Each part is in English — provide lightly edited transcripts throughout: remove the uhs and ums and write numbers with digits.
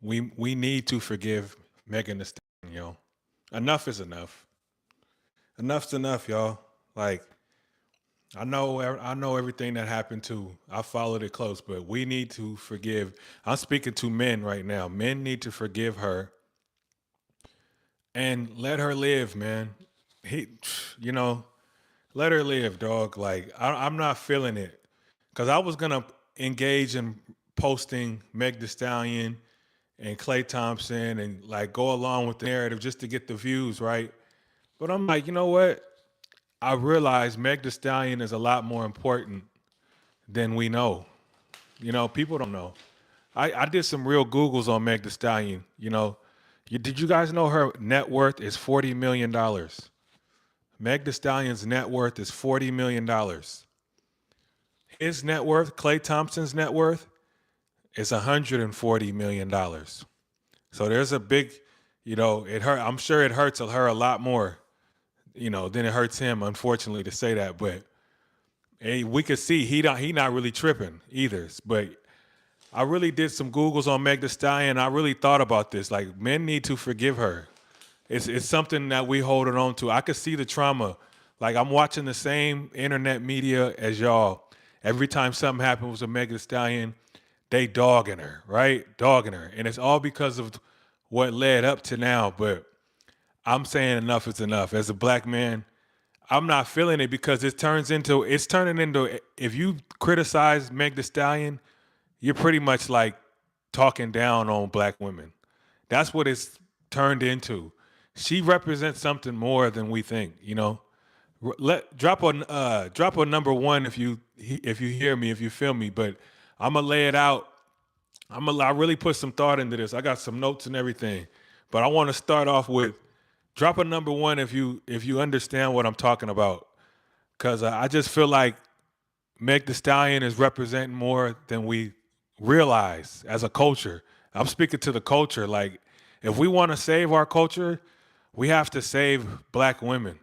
We need to forgive Megan Thee Stallion, yo. Enough is enough. Enough's enough, y'all. Like I know everything that happened too. I followed it close, but we need to forgive. I'm speaking to men right now. Men need to forgive her and let her live, man. He, you know, let her live, dog. Like I'm not feeling it because I was gonna engage in posting Meg Thee Stallion and Clay Thompson and like go along with the narrative just to get the views, right? But I'm like, you know what? I realize Meg Thee Stallion is a lot more important than we know. People don't know. I did some real Googles on Meg Thee Stallion. Did you guys know her net worth is $40 million? Meg Thee Stallion's net worth is $40 million. His net worth, Clay Thompson's net worth, is $140 million. So there's a big, it hurt. I'm sure it hurts her a lot more, than it hurts him. Unfortunately, to say that, but hey, we could see he not really tripping either. But I really did some Googles on Meg Thee Stallion. I really thought about this. Like, men need to forgive her. It's something that we hold it on to. I could see the trauma. Like, I'm watching the same internet media as y'all. Every time something happens with Meg Thee Stallion, they dogging her, right? Dogging her. And it's all because of what led up to now. But I'm saying enough is enough. As a black man, I'm not feeling it because it's turning into, if you criticize Meg Thee Stallion, you're pretty much like talking down on black women. That's what it's turned into. She represents something more than we think. Drop a number one if you hear me, if you feel me. But I'm gonna lay it out. I really put some thought into this. I got some notes and everything. But I want to start off with drop a number one if you understand what I'm talking about. Cause I just feel like Meg Thee Stallion is representing more than we realize as a culture. I'm speaking to the culture. Like, if we want to save our culture, we have to save black women.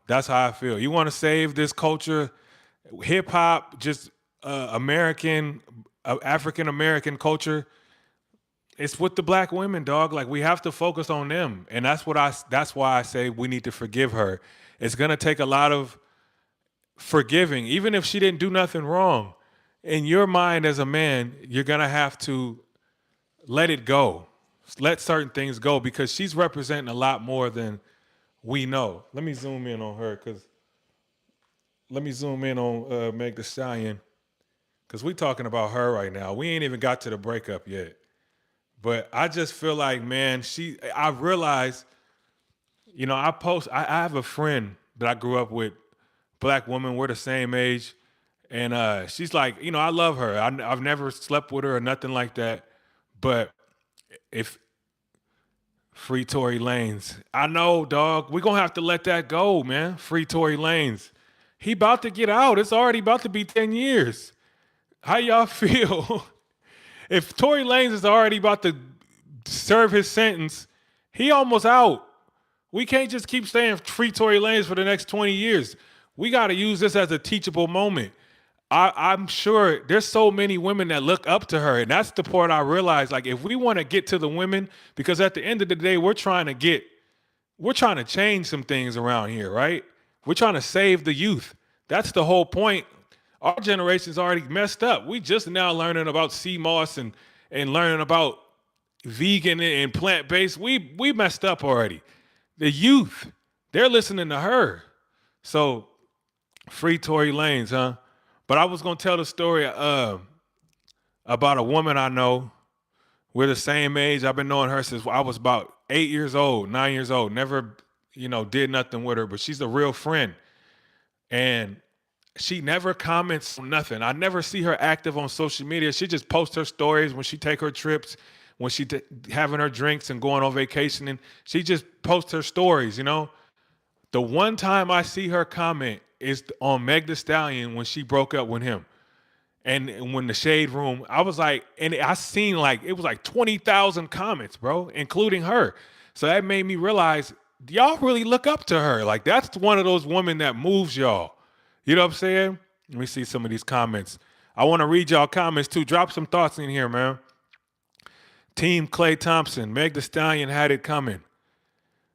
That's how I feel. You want to save this culture, hip hop, just African American culture. It's with the black women, dog. Like, we have to focus on them, and that's why I say we need to forgive her. It's gonna take a lot of forgiving, even if she didn't do nothing wrong. In your mind as a man, you're gonna have to let it go, let certain things go because she's representing a lot more than we know. Let me zoom in on her because let me zoom in on Meg Thee Stallion because we talking about her right now. We ain't even got to the breakup yet, but I just feel like, man, I realized, I have a friend that I grew up with, black woman. We're the same age. And she's like, I love her. I've never slept with her or nothing like that. But if free Tory Lanez, I know, dog, we're going to have to let that go, man. Free Tory Lanez. He about to get out. It's already about to be 10 years. How y'all feel? If Tory Lanez is already about to serve his sentence, he almost out. We can't just keep saying free Tory Lanez for the next 20 years. We got to use this as a teachable moment. I'm sure there's so many women that look up to her, and that's the part I realized. Like, if we want to get to the women, because at the end of the day, we're trying to change some things around here, right? We're trying to save the youth. That's the whole point. Our generation's already messed up. We just now learning about sea moss and learning about vegan and plant based. We messed up already. The youth, they're listening to her. So free Tory Lanez, huh? But I was gonna tell the story about a woman I know. We're the same age. I've been knowing her since I was about 8 years old, 9 years old. Never, did nothing with her, but she's a real friend. And she never comments on nothing. I never see her active on social media. She just posts her stories when she take her trips, when she having her drinks and going on vacation, and she just posts her stories. The one time I see her comment is on Meg Thee Stallion when she broke up with him. And when the Shade Room, I was like, and I seen like, it was like 20,000 comments, bro, including her. So that made me realize y'all really look up to her. Like, that's one of those women that moves y'all. You know what I'm saying? Let me see some of these comments. I want to read y'all comments too. Drop some thoughts in here, man. Team Klay Thompson, Meg Thee Stallion had it coming.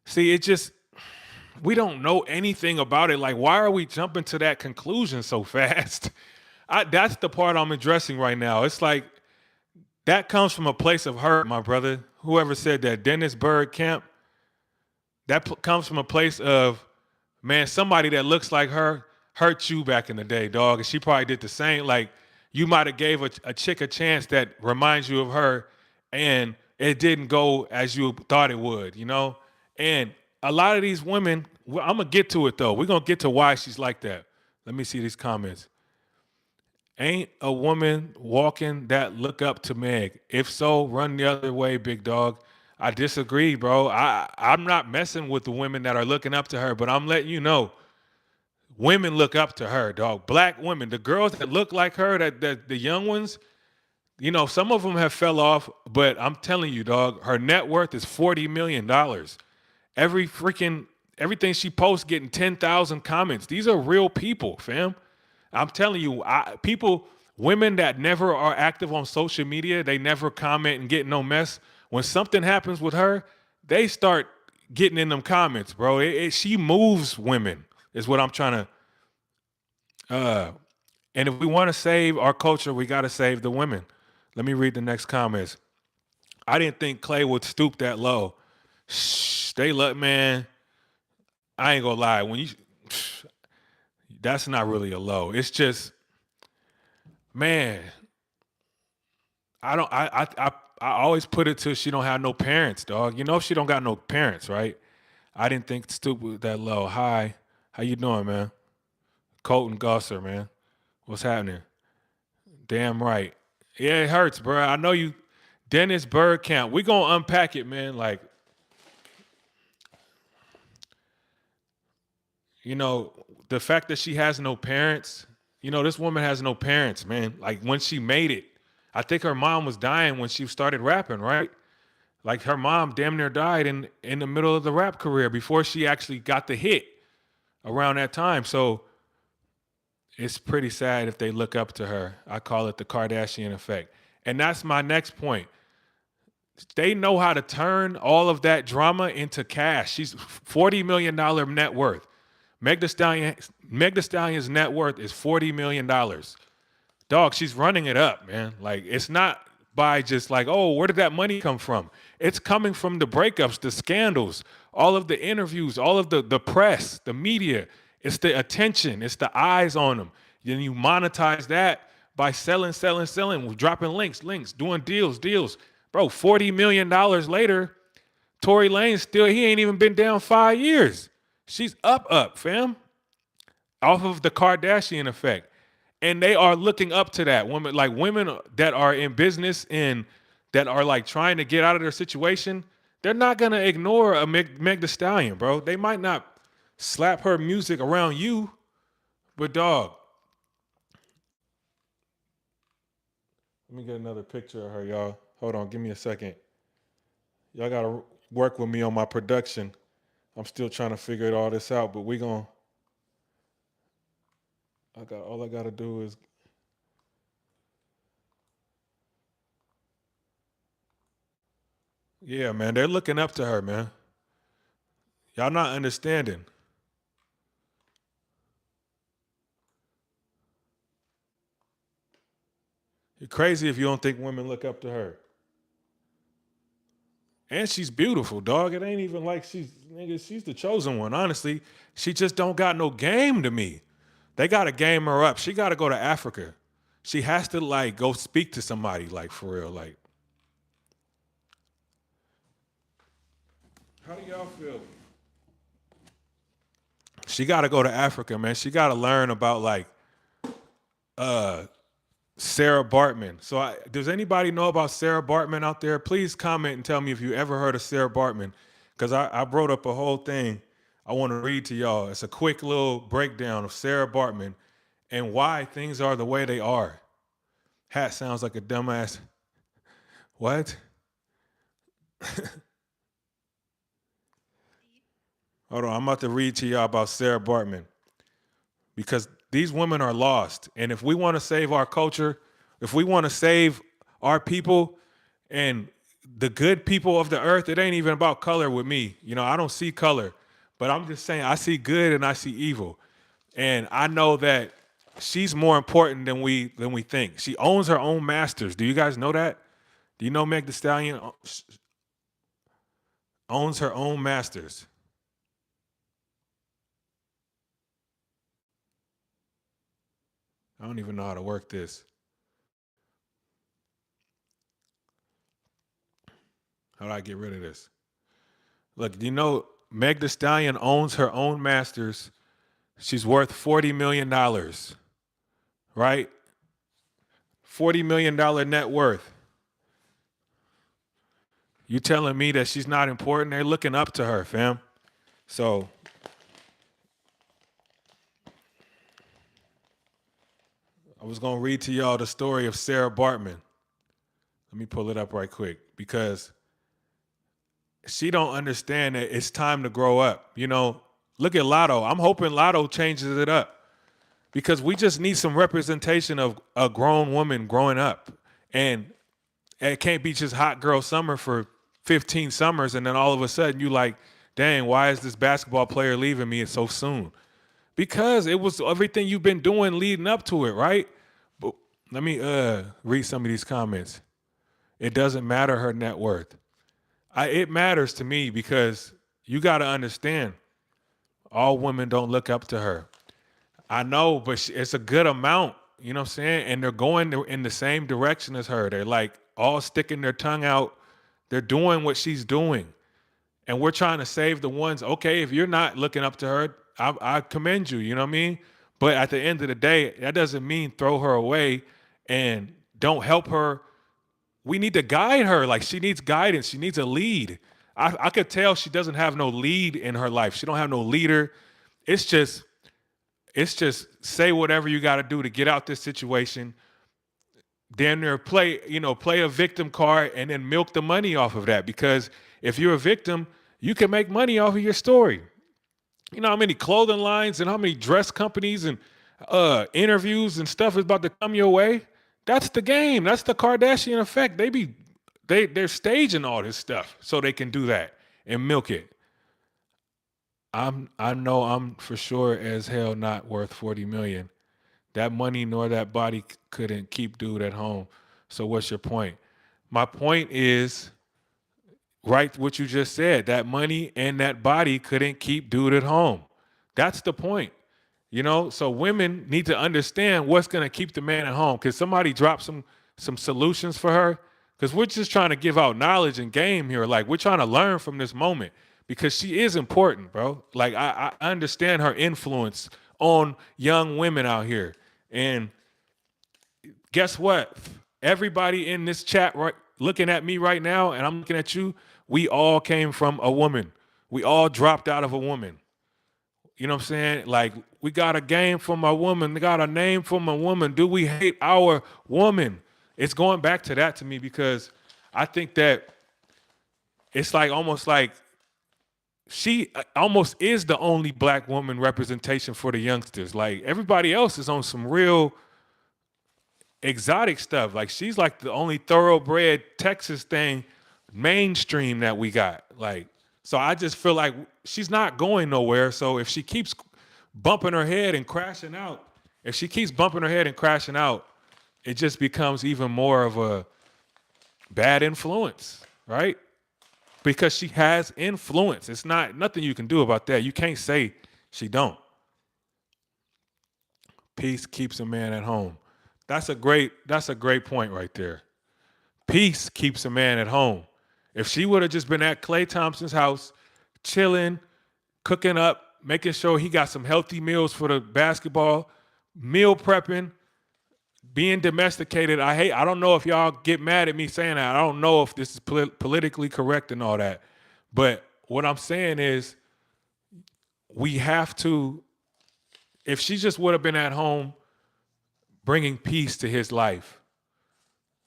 See, it just we don't know anything about it. Like, why are we jumping to that conclusion so fast? That's the part I'm addressing right now. It's like that comes from a place of hurt, my brother. Whoever said that, Dennis Bergkamp, comes from a place of, man, somebody that looks like her hurt you back in the day, dog. And she probably did the same. Like, you might have gave a chick a chance that reminds you of her, and it didn't go as you thought it would, you know? And a lot of these women, well, I'm going to get to it, though. We're going to get to why she's like that. Let me see these comments. Ain't a woman walking that look up to Meg. If so, run the other way, big dog. I disagree, bro. I'm not messing with the women that are looking up to her, but I'm letting you know, women look up to her, dog. Black women, the girls that look like her, that the young ones, you know, some of them have fell off, but I'm telling you, dog, her net worth is $40 million. Everything she posts getting 10,000 comments. These are real people, fam. I'm telling you, women that never are active on social media, they never comment and get no mess. When something happens with her, they start getting in them comments, bro. She moves women, is what I'm trying to. And if we want to save our culture, we got to save the women. Let me read the next comments. I didn't think Clay would stoop that low. Shh, they look, man. I ain't gonna lie. That's not really a low. It's just, man, I don't I always put it to she don't have no parents, dog. You know if she don't got no parents, right? I didn't think stupid that low. Hi. How you doing, man? Colton Gusser, man. What's happening? Damn right. Yeah, it hurts, bro. I know you Dennis Bergkamp. We gonna unpack it, man. Like, you know, the fact that she has no parents, you know, this woman has no parents, man. Like when she made it, I think her mom was dying when she started rapping, right? Like her mom damn near died in the middle of the rap career before she actually got the hit around that time. So it's pretty sad if they look up to her. I call it the Kardashian effect. And that's my next point. They know how to turn all of that drama into cash. She's $40 million net worth. Meg Thee Stallion's net worth is $40 million. Dog, she's running it up, man. Like, it's not by just like, oh, where did that money come from? It's coming from the breakups, the scandals, all of the interviews, all of the press, the media. It's the attention. It's the eyes on them. Then you monetize that by selling, dropping links, doing deals. Bro, $40 million later, Tory Lanez he ain't even been down 5 years. She's up, fam. Off of the Kardashian effect. And they are looking up to that. Women that are in business and that are like trying to get out of their situation, they're not gonna ignore a Meg Thee Stallion, bro. They might not slap her music around you, but dog. Let me get another picture of her, y'all. Hold on, give me a second. Y'all gotta work with me on my production. I'm still trying to figure all this out, but all I gotta do is yeah, man. They're looking up to her, man. Y'all not understanding. You're crazy if you don't think women look up to her. And she's beautiful, dog. It ain't even like she's the chosen one. Honestly, she just don't got no game to me. They gotta game her up. She gotta go to Africa. She has to like go speak to somebody, like for real. Like, how do y'all feel? She gotta go to Africa, man. She gotta learn about like uh Sarah Bartman. So does anybody know about Sarah Bartman out there? Please comment and tell me if you ever heard of Sarah Bartman. Because I wrote up a whole thing I want to read to y'all. It's a quick little breakdown of Sarah Bartman and why things are the way they are. Hat sounds like a dumbass. What? Hold on, I'm about to read to y'all about Sarah Bartman. Because these women are lost. And if we want to save our culture, if we want to save our people and the good people of the earth, it ain't even about color with me. I don't see color, but I'm just saying I see good and I see evil. And I know that she's more important than we think. She owns her own masters. Do you guys know that? Do you know Meg the Stallion owns her own masters? I don't even know how to work this. How do I get rid of this? Look, do you know Meg the Stallion owns her own masters? She's worth $40 million, right? $40 million net worth. You telling me that she's not important? They're looking up to her, fam. So I was gonna read to y'all the story of Sarah Bartman. Let me pull it up right quick because she don't understand that it's time to grow up. Look at Lotto. I'm hoping Lotto changes it up because we just need some representation of a grown woman growing up. And it can't be just hot girl summer for 15 summers and then all of a sudden you like, dang, why is this basketball player leaving me so soon? Because it was everything you've been doing leading up to it, right? But let me read some of these comments. It doesn't matter her net worth. It matters to me because you got to understand, all women don't look up to her. I know, but it's a good amount. You know what I'm saying? And they're going in the same direction as her. They're like all sticking their tongue out. They're doing what she's doing. And we're trying to save the ones. Okay, if you're not looking up to her, I commend you. You know what I mean? But at the end of the day, that doesn't mean throw her away and don't help her. We need to guide her. Like, she needs guidance. She needs a lead. I could tell she doesn't have no lead in her life. She don't have no leader. It's just say whatever you got to do to get out this situation. Then play a victim card and then milk the money off of that. Because if you're a victim, you can make money off of your story. You know how many clothing lines and how many dress companies and interviews and stuff is about to come your way? That's the game. That's the Kardashian effect. They're staging all this stuff so they can do that and milk it. I know I'm for sure as hell not worth 40 million. That money nor that body couldn't keep dude at home. So what's your point? My point is right what you just said. That money and that body couldn't keep dude at home. That's the point. So women need to understand what's going to keep the man at home. Could somebody drop some solutions for her? Because we're just trying to give out knowledge and game here. Like, we're trying to learn from this moment because she is important, bro. Like, I understand her influence on young women out here. And guess what? Everybody in this chat right looking at me right now, and I'm looking at you, we all came from a woman. We all dropped out of a woman. You know what I'm saying? Like, we got a game from a woman. We got a name from a woman. Do we hate our woman? It's going back to that to me because I think that it's like almost like she almost is the only black woman representation for the youngsters. Like, everybody else is on some real exotic stuff. Like, she's like the only thoroughbred Texas thing mainstream that we got. Like, so I just feel like she's not going nowhere. So if she keeps bumping her head and crashing out, it just becomes even more of a bad influence, right? Because she has influence. It's not nothing you can do about that. You can't say she don't. Peace keeps a man at home. That's a great point right there. Peace keeps a man at home. If she would have just been at Klay Thompson's house, chilling, cooking up, making sure he got some healthy meals for the basketball, meal prepping, being domesticated. I don't know if y'all get mad at me saying that. I don't know if this is politically correct and all that. But what I'm saying is we have to, if she just would have been at home bringing peace to his life,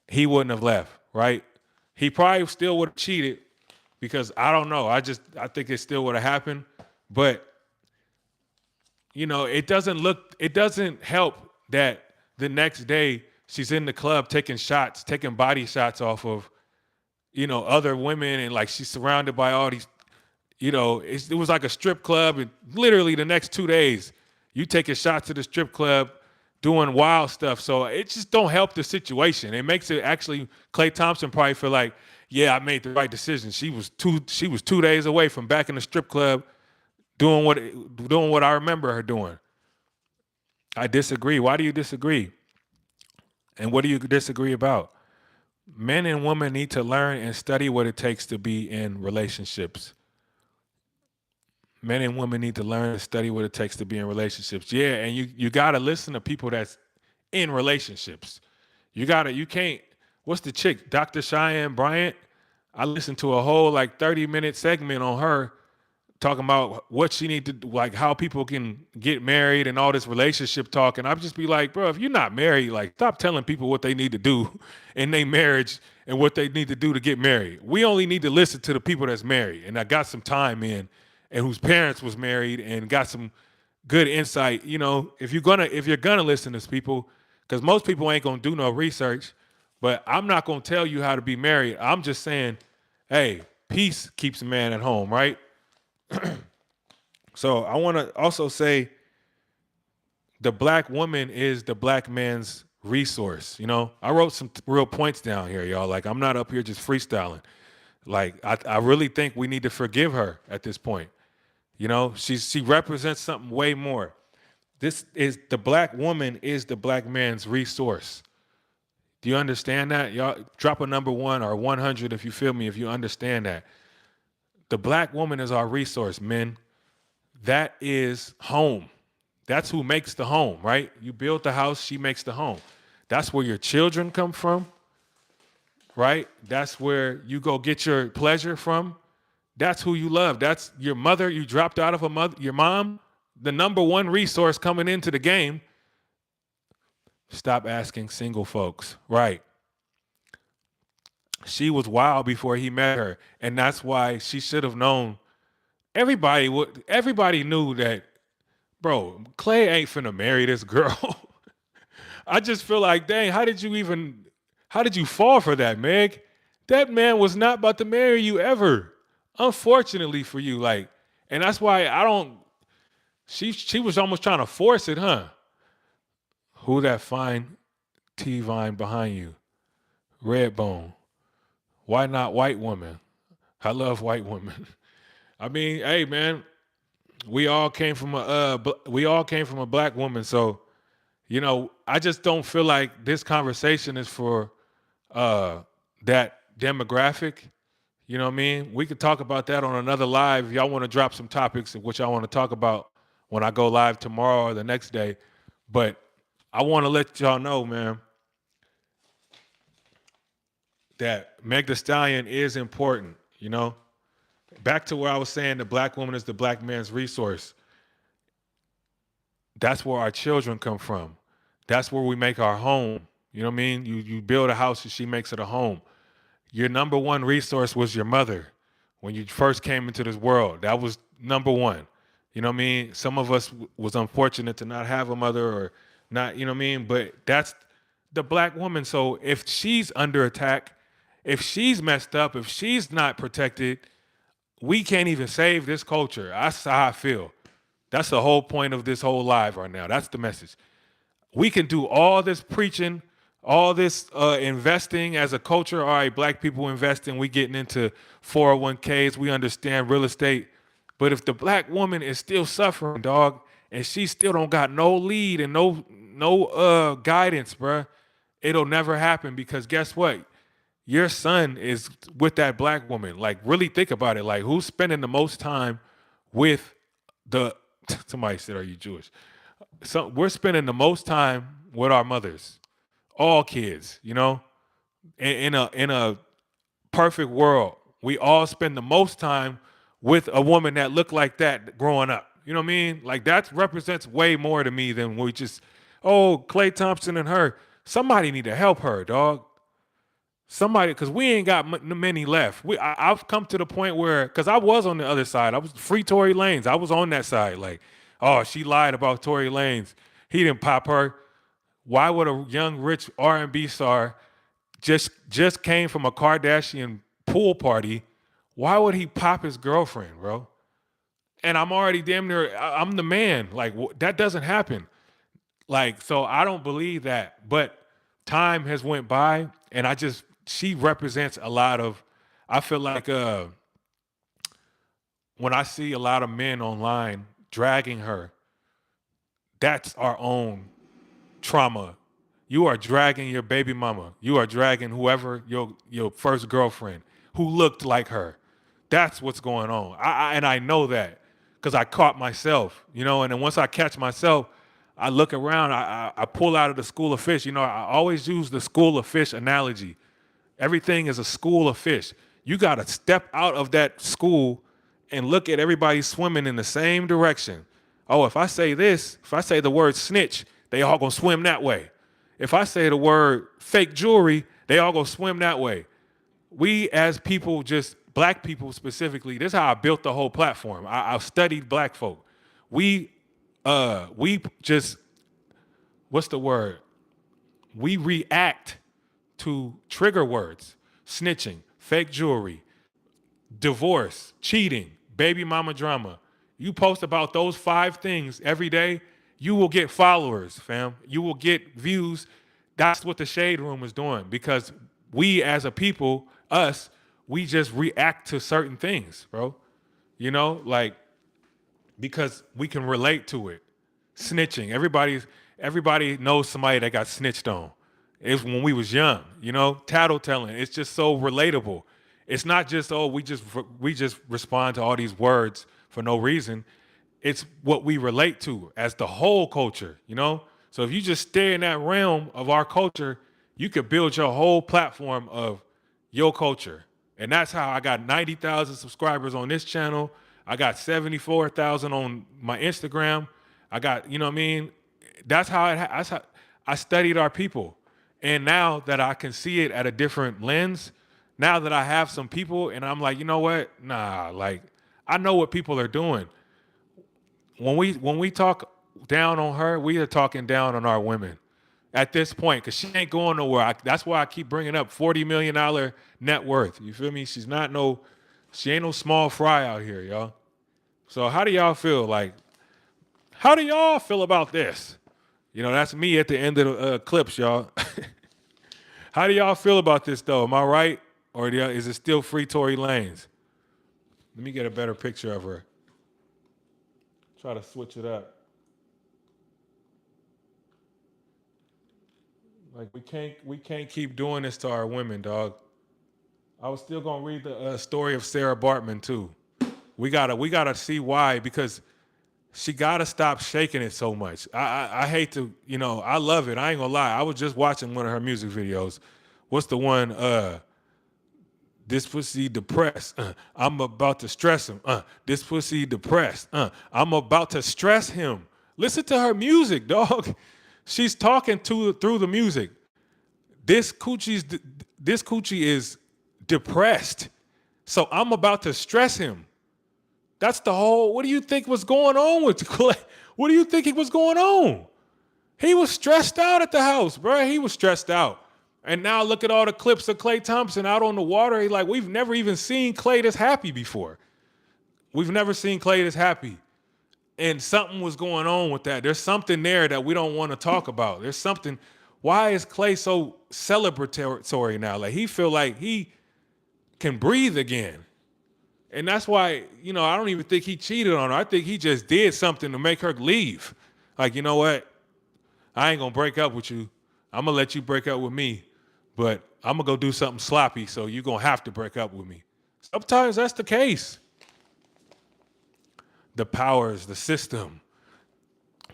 he wouldn't have left, right? He probably still would have cheated because I don't know. I think it still would have happened. But, it doesn't help that the next day she's in the club taking body shots off of other women, and like she's surrounded by all these, it was like a strip club, and literally the next 2 days, you taking shots to the strip club, doing wild stuff. So it just don't help the situation. It makes it actually Klay Thompson probably feel like, yeah, I made the right decision. She was 2 days away from back in the strip club doing what I remember her doing. I disagree. Why do you disagree? And what do you disagree about? Men and women need to learn and study what it takes to be in relationships. Men and women need to learn and study what it takes to be in relationships. Yeah, and you gotta listen to people that's in relationships. You can't. What's the chick, Dr. Cheyenne Bryant? I listened to a whole like 30-minute segment on her talking about what she need to do, like how people can get married and all this relationship talk. And I'd just be like, bro, if you're not married, like stop telling people what they need to do in their marriage and what they need to do to get married. We only need to listen to the people that's married and I got some time in and whose parents was married and got some good insight. If you're gonna listen to people, because most people ain't gonna do no research, but I'm not gonna tell you how to be married. I'm just saying, hey, peace keeps a man at home, right? So I want to also say the black woman is the black man's resource. I wrote some real points down here, y'all. Like I'm not up here just freestyling. Like I really think we need to forgive her at this point. She represents something way more. The black woman is the black man's resource. Do you understand that? Y'all drop a number 1 or 100 if you feel me, if you understand that. The black woman is our resource, men. That is home. That's who makes the home, right? You build the house, she makes the home. That's where your children come from, right? That's where you go get your pleasure from. That's who you love. That's your mother. You dropped out of your mom, the number 1 resource coming into the game. Stop asking single folks, right? She was wild before he met her, and that's why she should have known. Everybody knew that, bro, Clay ain't finna marry this girl. I just feel like, dang, how did you fall for that, Meg? That man was not about to marry you ever. Unfortunately for you, like, and that's why I don't. She was almost trying to force it, huh? Who that fine T-vine behind you? Redbone. Why not white woman? I love white women. I mean, hey man, we all came from a black woman, so I just don't feel like this conversation is for that demographic. You know what I mean? We could talk about that on another live. If y'all want to drop some topics of which I want to talk about when I go live tomorrow or the next day. But I want to let y'all know, man, that Meg Thee Stallion is important, Back to where I was saying the black woman is the black man's resource. That's where our children come from. That's where we make our home. You know what I mean? You build a house and she makes it a home. Your number 1 resource was your mother when you first came into this world. That was number 1. You know what I mean? Some of us was unfortunate to not have a mother or not, you know what I mean? But that's the black woman. So if she's under attack, if she's messed up, if she's not protected, we can't even save this culture. That's how I feel. That's the whole point of this whole live right now. That's the message. We can do all this preaching, all this investing as a culture. All right, black people investing. We getting into 401ks. We understand real estate. But if the black woman is still suffering, dog, and she still don't got no lead and no guidance, bruh, it'll never happen because guess what? Your son is with that black woman. Like, really think about it. Like, who's spending the most time with somebody said, are you Jewish? So we're spending the most time with our mothers, all kids, in a perfect world. We all spend the most time with a woman that looked like that growing up. You know what I mean? Like that represents way more to me than we just, Klay Thompson and her. Somebody need to help her, dog. Somebody, because we ain't got many left. I've come to the point where, because I was on the other side. I was free Tory Lanez. I was on that side. Like, oh, she lied about Tory Lanez. He didn't pop her. Why would a young, rich R&B star just came from a Kardashian pool party, why would he pop his girlfriend, bro? And I'm already damn near, I'm the man. Like, that doesn't happen. Like, so I don't believe that. But time has went by, and she represents a lot of, I feel like when I see a lot of men online dragging her, that's our own trauma. You are dragging your baby mama. You are dragging whoever your first girlfriend who looked like her. That's what's going on. And I know that because I caught myself, you know. And then once I catch myself, I look around. I pull out of the school of fish. You know, I always use the school of fish analogy. Everything is a school of fish. You got to step out of that school and look at everybody swimming in the same direction. Oh, if I say this, if I say the word snitch, they all gonna swim that way. If I say the word fake jewelry, they all gonna swim that way. We as people, just black people specifically, this is how I built the whole platform. I studied black folk. We just, what's the word? We react to trigger words, snitching, fake jewelry, divorce, cheating, baby mama drama. You post about those 5 things every day, you will get followers, fam. You will get views. That's what the Shade Room is doing, because we as a people, we just react to certain things, bro. You know, like, because we can relate to it. Snitching. Everybody knows somebody that got snitched on. It was when we was young, you know, tattletelling. It's just so relatable. It's not just, oh, we just respond to all these words for no reason. It's what we relate to as the whole culture, you know? So if you just stay in that realm of our culture, you could build your whole platform of your culture. And that's how I got 90,000 subscribers on this channel. I got 74,000 on my Instagram. I got, you know what I mean? That's how I studied our people. And now that I can see it at a different lens, now that I have some people and I'm like, you know what? Nah, like, I know what people are doing. When we talk down on her, we are talking down on our women at this point, because she ain't going nowhere. That's why I keep bringing up $40 million net worth. You feel me? She ain't no small fry out here, y'all. So how do y'all feel? Like, how do y'all feel about this? You know, that's me at the end of the clips, y'all. How do y'all feel about this, though? Am I right? Or is it still free Tory Lanez? Let me get a better picture of her. Try to switch it up. Like, we can't keep doing this to our women, dog. I was still gonna read the story of Sarah Bartman too. We gotta see why, because she gotta stop shaking it so much. I hate to, you know, I love it. I ain't gonna lie. I was just watching one of her music videos. What's the one? This pussy depressed. I'm about to stress him. This pussy depressed. I'm about to stress him. Listen to her music, dog. She's talking through the music. This coochie is depressed. So I'm about to stress him. That's the whole, what do you think was going on with Clay? What do you think was going on? He was stressed out at the house, bro. He was stressed out. And now look at all the clips of Klay Thompson out on the water. He's like, we've never even seen Klay this happy before. We've never seen Klay this happy. And something was going on with that. There's something there that we don't want to talk about. There's something. Why is Klay so celebratory now? Like, he feel like he can breathe again. And that's why, you know, I don't even think he cheated on her. I think he just did something to make her leave. Like, you know what? I ain't going to break up with you. I'm going to let you break up with me. But I'm going to go do something sloppy, so you're going to have to break up with me. Sometimes that's the case. The powers, the system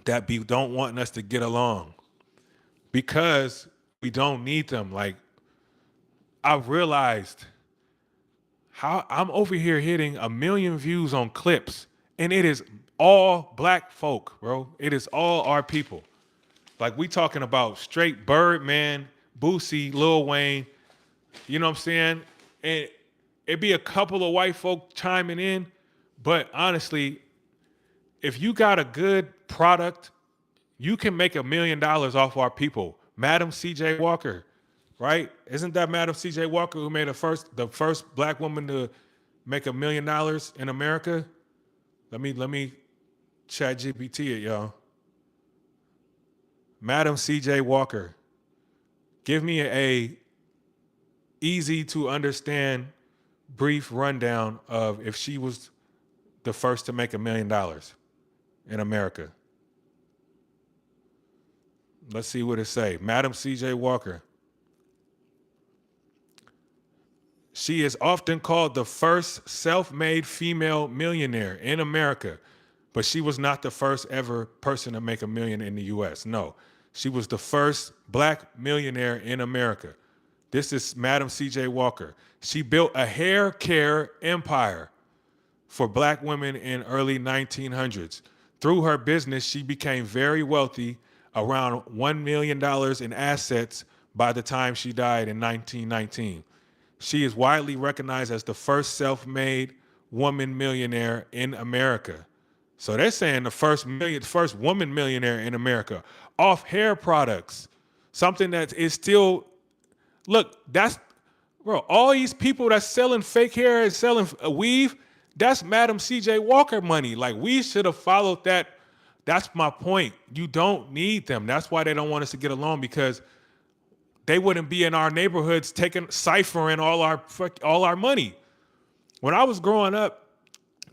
that don't want us to get along because we don't need them. Like, I've realized how I'm over here hitting 1 million views on clips, and it is all black folk, bro. It is all our people. Like, we talking about straight Birdman, Boosie, Lil Wayne, you know what I'm saying? And it'd be a couple of white folk chiming in, but honestly, if you got a good product, you can make $1 million off our people. Madam C.J. Walker, right? Isn't that Madam C.J. Walker who made the first black woman to make $1 million in America? Let me chat GPT it, y'all. Madam C.J. Walker. Give me a easy to understand brief rundown of if she was the first to make $1 million in America. Let's see what it say. Madam C.J. Walker. She is often called the first self-made female millionaire in America, but she was not the first ever person to make $1 million in the U.S. No, she was the first black millionaire in America. This is Madam C.J. Walker. She built a hair care empire for black women in early 1900s. Through her business, she became very wealthy, around $1 million in assets by the time she died in 1919. She is widely recognized as the first self-made woman millionaire in America. So they're saying the first woman millionaire in America off hair products, something that is still, look, that's, bro, all these people that's selling fake hair and selling a weave, that's Madam C.J. Walker money. Like, we should have followed that. That's my point. You don't need them. That's why they don't want us to get along, because they wouldn't be in our neighborhoods ciphering all our money. When I was growing up,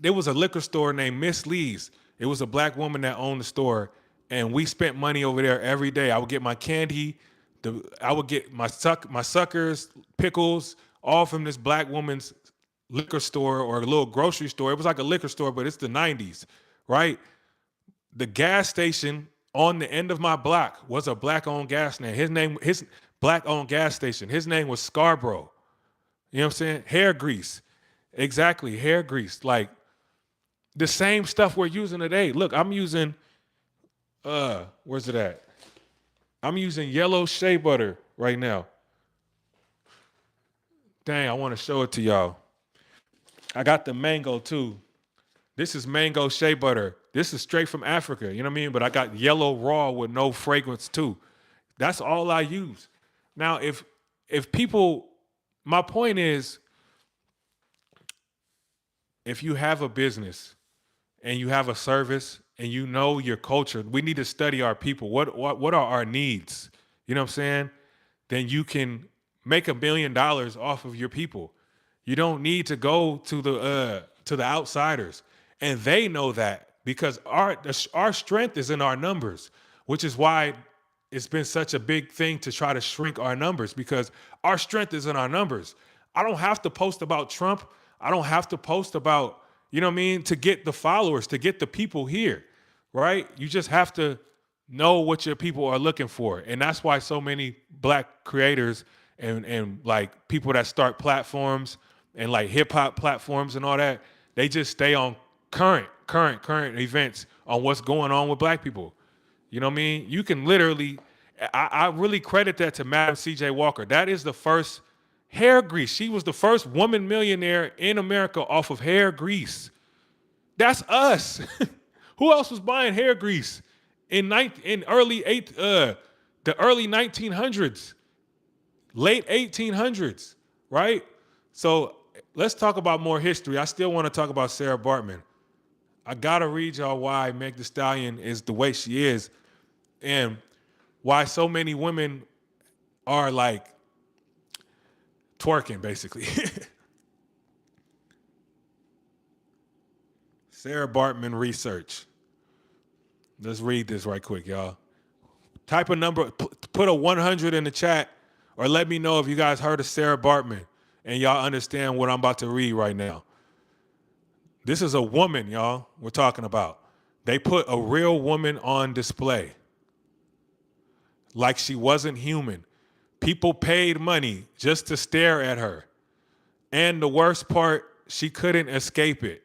there was a liquor store named Miss Lee's. It was a black woman that owned the store, and we spent money over there every day. I would get my candy, I would get my suckers, pickles, all from this black woman's liquor store or a little grocery store. It was like a liquor store, but it's the 90s, right? The gas station on the end of my block was a black-owned gas station. His black-owned gas station. His name was Scarborough. You know what I'm saying? Hair grease. Exactly, hair grease. Like, the same stuff we're using today. Look, I'm using, where's it at? I'm using yellow shea butter right now. Dang, I want to show it to y'all. I got the mango too. This is mango shea butter. This is straight from Africa, you know what I mean? But I got yellow raw with no fragrance too. That's all I use. Now, if people, my point is, if you have a business and you have a service and you know your culture, we need to study our people. What are our needs? You know what I'm saying? Then you can make $1 million off of your people. You don't need to go to the outsiders, and they know that, because our strength is in our numbers, which is why it's been such a big thing to try to shrink our numbers, because our strength is in our numbers. I don't have to post about Trump. I don't have to post about, you know what I mean, to get the followers, to get the people here, right? You just have to know what your people are looking for. And that's why so many black creators and like people that start platforms and like hip hop platforms and all that, they just stay on current events on what's going on with black people. You know what I mean? You can literally, I really credit that to Madam C.J. Walker. That is the first hair grease. She was the first woman millionaire in America off of hair grease. That's us. Who else was buying hair grease in the early 1900s, late 1800s, right? So let's talk about more history. I still want to talk about Sarah Bartman. I gotta read y'all why Meg Thee Stallion is the way she is, and why so many women are like twerking, basically. Sarah Bartman research. Let's read this right quick, y'all. Type a number, put a 100 in the chat, or let me know if you guys heard of Sarah Bartman and y'all understand what I'm about to read right now. This is a woman, y'all, we're talking about. They put a real woman on display like she wasn't human. People paid money just to stare at her. And the worst part, she couldn't escape it.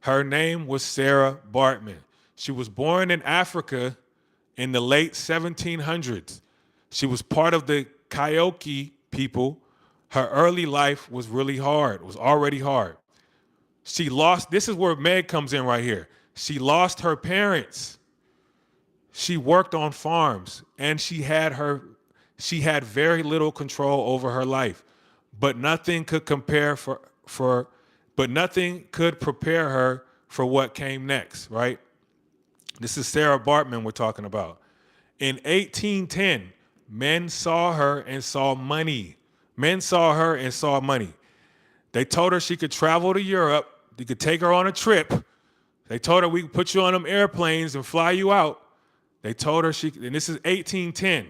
Her name was Sarah Bartman. She was born in Africa in the late 1700s. She was part of the Kyoki people. Her early life was really hard, was already hard. She lost, this is where Meg comes in right here. She lost her parents. She worked on farms, and she had She had very little control over her life, but nothing could compare for but nothing could prepare her for what came next, right? This is Sarah Bartman we're talking about. In 1810, men saw her and saw money. Men saw her and saw money. They told her she could travel to Europe. They could take her on a trip. They told her we could put you on them airplanes and fly you out. They told her and this is 1810,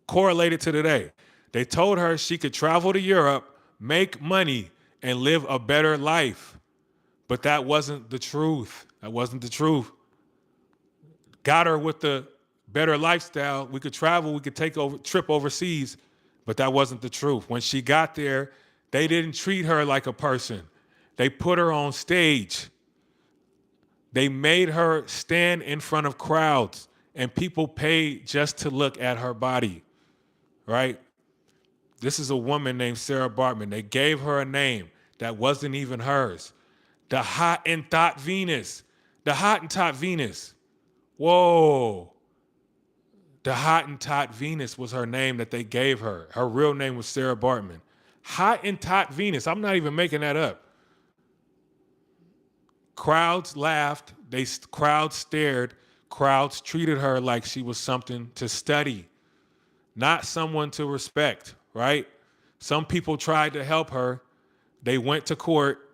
correlated to today. They told her she could travel to Europe, make money, and live a better life. But that wasn't the truth. That wasn't the truth. Got her with the better lifestyle. We could travel, we could take over trip overseas, but that wasn't the truth. When she got there, they didn't treat her like a person. They put her on stage. They made her stand in front of crowds, and people paid just to look at her body, right? This is a woman named Sarah Bartman. They gave her a name that wasn't even hers. The Hottentot Venus. The Hottentot Venus. Whoa. The Hottentot Venus was her name that they gave her. Her real name was Sarah Bartman. Hottentot Venus. I'm not even making that up. Crowds laughed. Crowds stared. Crowds treated her like she was something to study, not someone to respect, right? Some people tried to help her. They went to court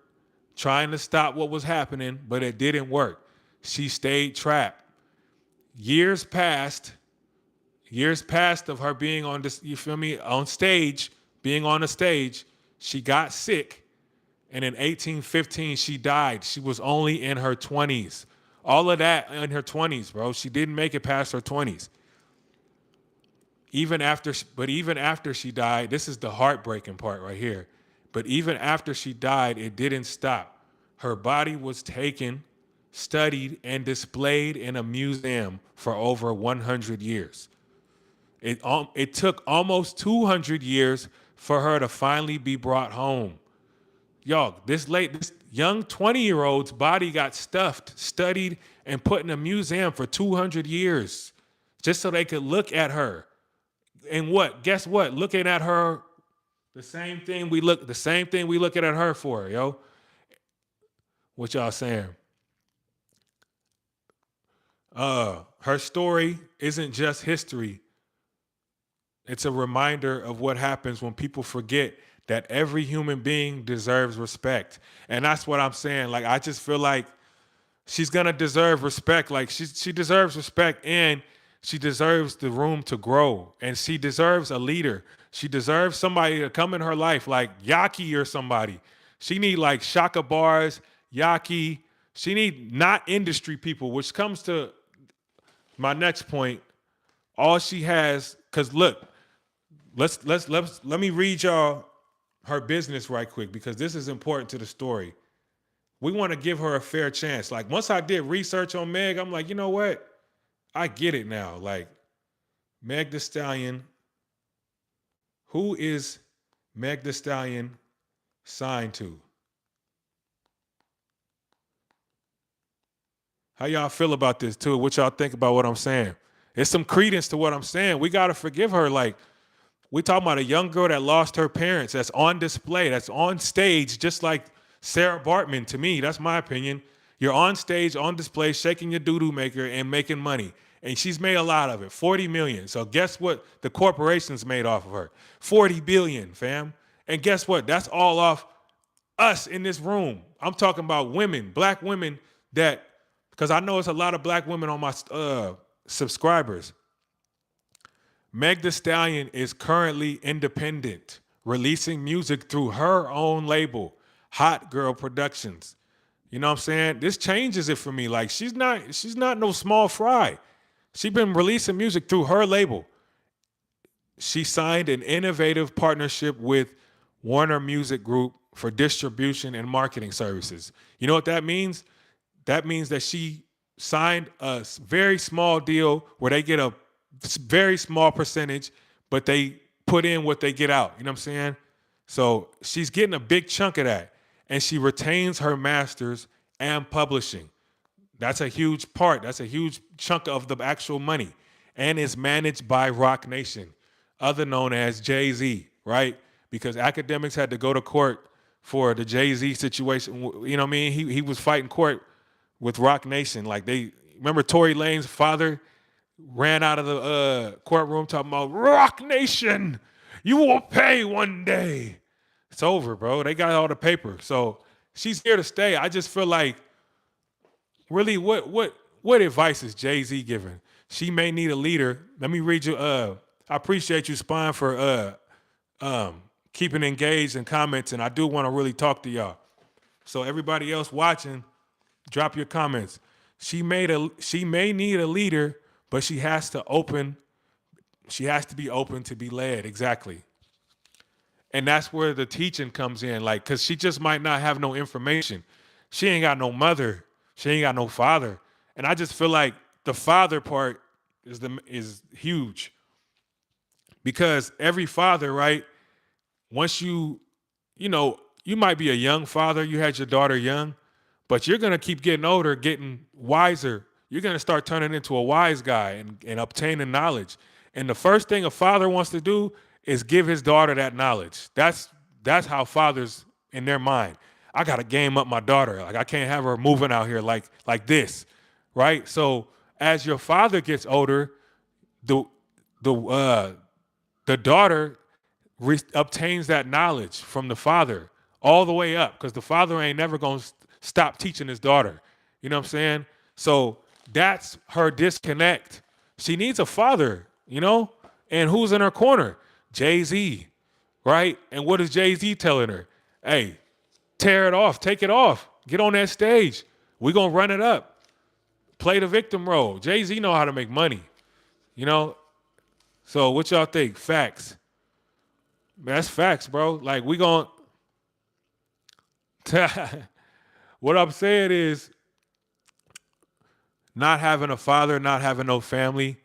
trying to stop what was happening, but it didn't work. She stayed trapped. Years passed of her being on this, you feel me, on stage, being on a stage. She got sick, and in 1815, she died. She was only in her 20s. All of that in her 20s, bro. She didn't make it past her 20s. Even after she died, this is the heartbreaking part right here. But even after she died, it didn't stop. Her body was taken, studied, and displayed in a museum for over 100 years. It took almost 200 years for her to finally be brought home. Y'all, this young 20-year-old's body got stuffed, studied, and put in a museum for 200 years just so they could look at her. And what? Guess what? Looking at her, the same thing we look at her for, yo. What y'all saying? Her story isn't just history. It's a reminder of what happens when people forget that every human being deserves respect. And that's what I'm saying. Like, I just feel like she's gonna deserve respect. Like, she deserves respect, and she deserves the room to grow. And she deserves a leader. She deserves somebody to come in her life, like Yaki or somebody. She need like Shaka Bars, Yaki. She need not industry people, which comes to my next point. All she has, because look, let me read y'all her business right quick, because this is important to the story. We want to give her a fair chance. Like, once I did research on Meg, I'm like, you know what? I get it now. Like, Meg Thee Stallion, who is Meg Thee Stallion signed to? How y'all feel about this too? What y'all think about what I'm saying? There's some credence to what I'm saying. We got to forgive her. Like, we talking about a young girl that lost her parents, that's on display, that's on stage, just like Sarah Bartman. To me, that's my opinion. You're on stage, on display, shaking your doo-doo maker and making money. And she's made a lot of it, 40 million. So guess what the corporations made off of her? 40 billion, fam. And guess what? That's all off us in this room. I'm talking about women, black women that, because I know it's a lot of black women on my subscribers. Meg Thee Stallion is currently independent, releasing music through her own label, Hot Girl Productions. You know what I'm saying? This changes it for me. Like, she's not no small fry. She's been releasing music through her label. She signed an innovative partnership with Warner Music Group for distribution and marketing services. You know what that means? That means that she signed a very small deal where they get a very small percentage, but they put in what they get out. You know what I'm saying? So she's getting a big chunk of that. And she retains her masters and publishing. That's a huge part. That's a huge chunk of the actual money. And is managed by Roc Nation, other known as Jay-Z, right? Because academics had to go to court for the Jay-Z situation. You know what I mean? He was fighting court with Rock Nation. Like they remember Tory Lane's father ran out of the courtroom talking about Rock Nation. You will pay one day. It's over, bro. They got all the paper. So she's here to stay. I just feel like really what advice is Jay-Z giving? She may need a leader. Let me read you. I appreciate you, Spine, for keeping engaged and comments, and I do want to really talk to y'all. So everybody else watching, drop your comments. She may need a leader, but she has to be open to be led. Exactly. And that's where the teaching comes in, like, because she just might not have no information. She ain't got no mother. She ain't got no father. And I just feel like the father part is huge. Because every father, right, once you might be a young father, you had your daughter young, but you're going to keep getting older, getting wiser. You're going to start turning into a wise guy and obtaining knowledge. And the first thing a father wants to do is give his daughter that knowledge. That's how fathers in their mind. I got to game up my daughter. Like I can't have her moving out here like this, right? So as your father gets older, the daughter obtains that knowledge from the father all the way up, because the father ain't never going to stop teaching his daughter. You know what I'm saying? So that's her disconnect. She needs a father, and who's in her corner? Jay-Z, right? And what is Jay-Z telling her? Hey, tear it off, take it off, get on that stage. We're going to run it up. Play the victim role. Jay-Z know how to make money, So what y'all think? Facts. That's facts, bro. Like we going what I'm saying is not having a father, not having no family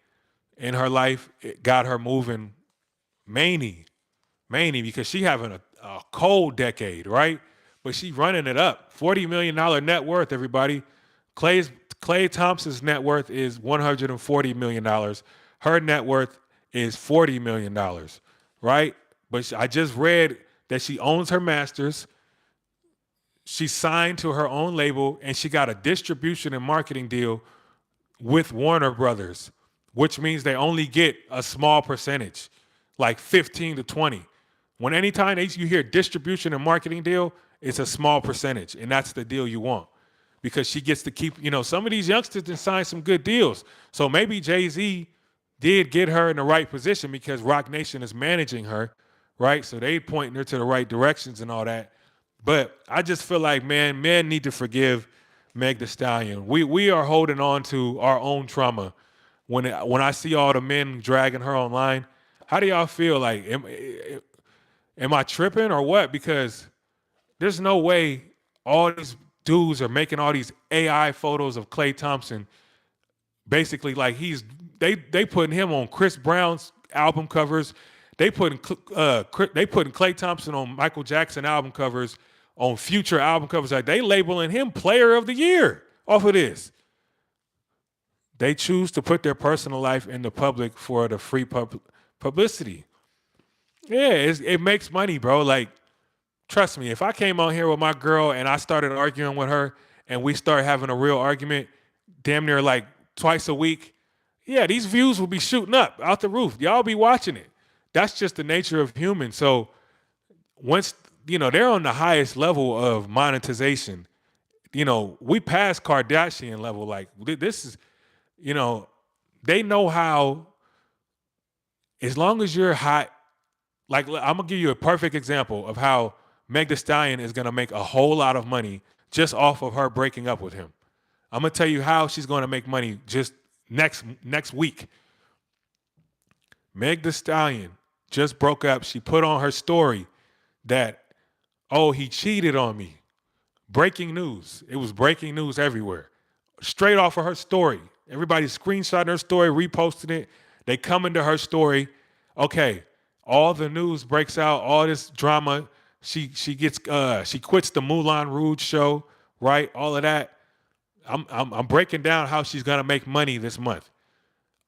in her life, it got her moving Maney, because she having a cold decade, right? But she running it up. $40 million net worth, everybody. Klay Thompson's net worth is $140 million. Her net worth is $40 million, right? But I just read that she owns her masters. She's signed to her own label, and she got a distribution and marketing deal with Warner Brothers, which means they only get a small percentage, like 15 to 20. Anytime you hear distribution and marketing deal, it's a small percentage, and that's the deal you want, because she gets to keep, some of these youngsters did sign some good deals. So maybe Jay-Z did get her in the right position because Rock Nation is managing her, right? So they pointing her to the right directions and all that. But I just feel like, man, men need to forgive Meg Thee Stallion. We are holding on to our own trauma. When I see all the men dragging her online, how do y'all feel? Like, am I tripping or what? Because there's no way all these dudes are making all these AI photos of Klay Thompson. Basically, like they putting him on Chris Brown's album covers. They putting Klay Thompson on Michael Jackson album covers, on Future album covers. Like they labeling him Player of the Year off of this. They choose to put their personal life in the public for the free publicity. Yeah, it makes money, bro. Like, trust me, if I came on here with my girl and I started arguing with her and we start having a real argument, damn near like twice a week, yeah, these views will be shooting up out the roof. Y'all be watching it. That's just the nature of humans. So once, they're on the highest level of monetization. We passed Kardashian level. Like this is, they know how, as long as you're hot, like I'm going to give you a perfect example of how Meg Thee Stallion is going to make a whole lot of money just off of her breaking up with him. I'm going to tell you how she's going to make money just next week. Meg Thee Stallion just broke up. She put on her story that, he cheated on me. Breaking news. It was breaking news everywhere. Straight off of her story. Everybody's screenshotting her story, reposting it. They come into her story. Okay, all the news breaks out, all this drama. She quits the Moulin Rouge show, right? All of that. I'm breaking down how she's gonna make money this month.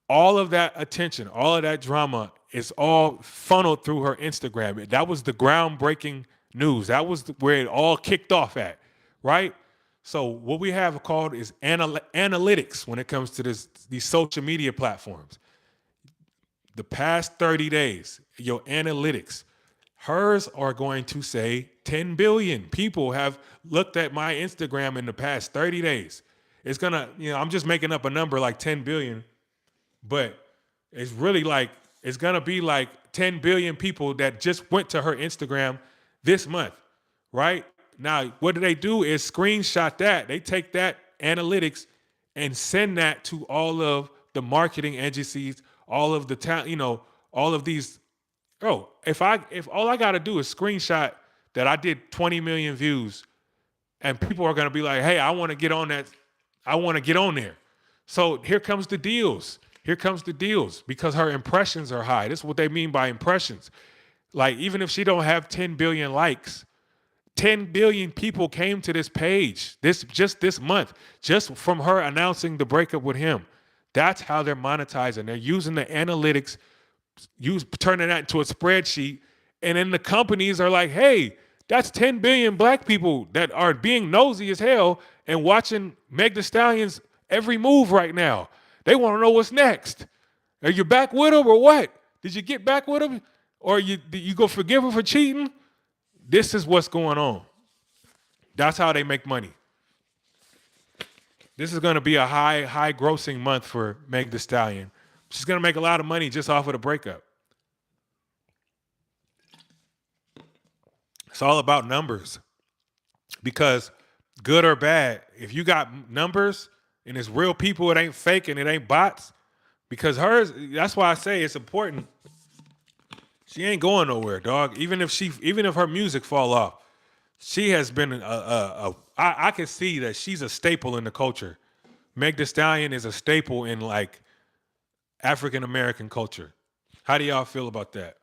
All of that attention, all of that drama it's all funneled through her Instagram. That was the groundbreaking news. That was where it all kicked off at, right? So what we have called is analytics when it comes to these social media platforms. The past 30 days, your analytics, hers are going to say 10 billion people have looked at my Instagram in the past 30 days. It's gonna, I'm just making up a number like 10 billion, but it's really like, it's gonna be like 10 billion people that just went to her Instagram this month, right? Now, what do is screenshot that. They take that analytics and send that to all of the marketing agencies, all of the town, all of these. Oh, if all I gotta do is screenshot that I did 20 million views, and people are gonna be like, hey, I want to get on that. I want to get on there. So here comes the deals. Here comes the deals because her impressions are high. This is what they mean by impressions. Like, even if she don't have 10 billion likes, 10 billion people came to this page this month, just from her announcing the breakup with him. That's how they're monetizing. They're using the analytics, turning that into a spreadsheet, and then the companies are like, hey, that's 10 billion black people that are being nosy as hell and watching Meg Thee Stallion's every move right now. They want to know what's next. Are you back with him or what? Did you get back with him? Or you go forgive her for cheating? This is what's going on. That's how they make money. This is going to be a high grossing month for Meg Thee Stallion. She's going to make a lot of money just off of the breakup. It's all about numbers. Because good or bad, if you got numbers and it's real people, it ain't fake and it ain't bots. Because hers, that's why I say it's important. She ain't going nowhere, dog. Even if her music fall off, she has been I can see that she's a staple in the culture. Meg Thee Stallion is a staple in like African American culture. How do y'all feel about that?